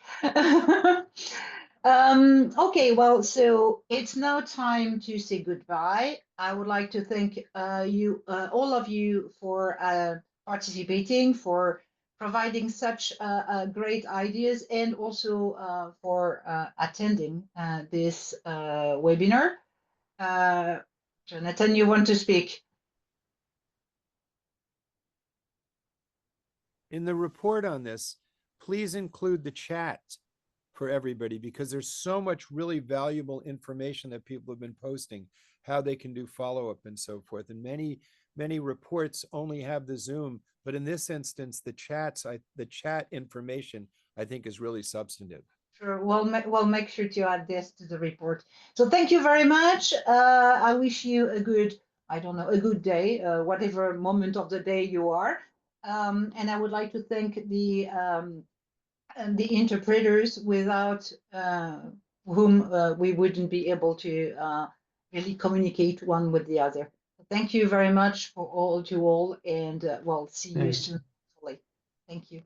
Okay, well, so it's now time to say goodbye. I would like to thank all of you for participating, for providing such great ideas, and also for attending this webinar. Jonathan, you want to speak?
In the report on this, please include the chat for everybody, because there's so much really valuable information that people have been posting, how they can do follow-up and so forth. And many reports only have the Zoom, but in this instance, the chat information, I think, is really substantive.
Sure, we'll make sure to add this to the report. So thank you very much. I wish you a good day, whatever moment of the day you are. And I would like to thank the interpreters, without whom we wouldn't be able to really communicate one with the other. Thank you very much for all, and we'll see you soon. Thank you.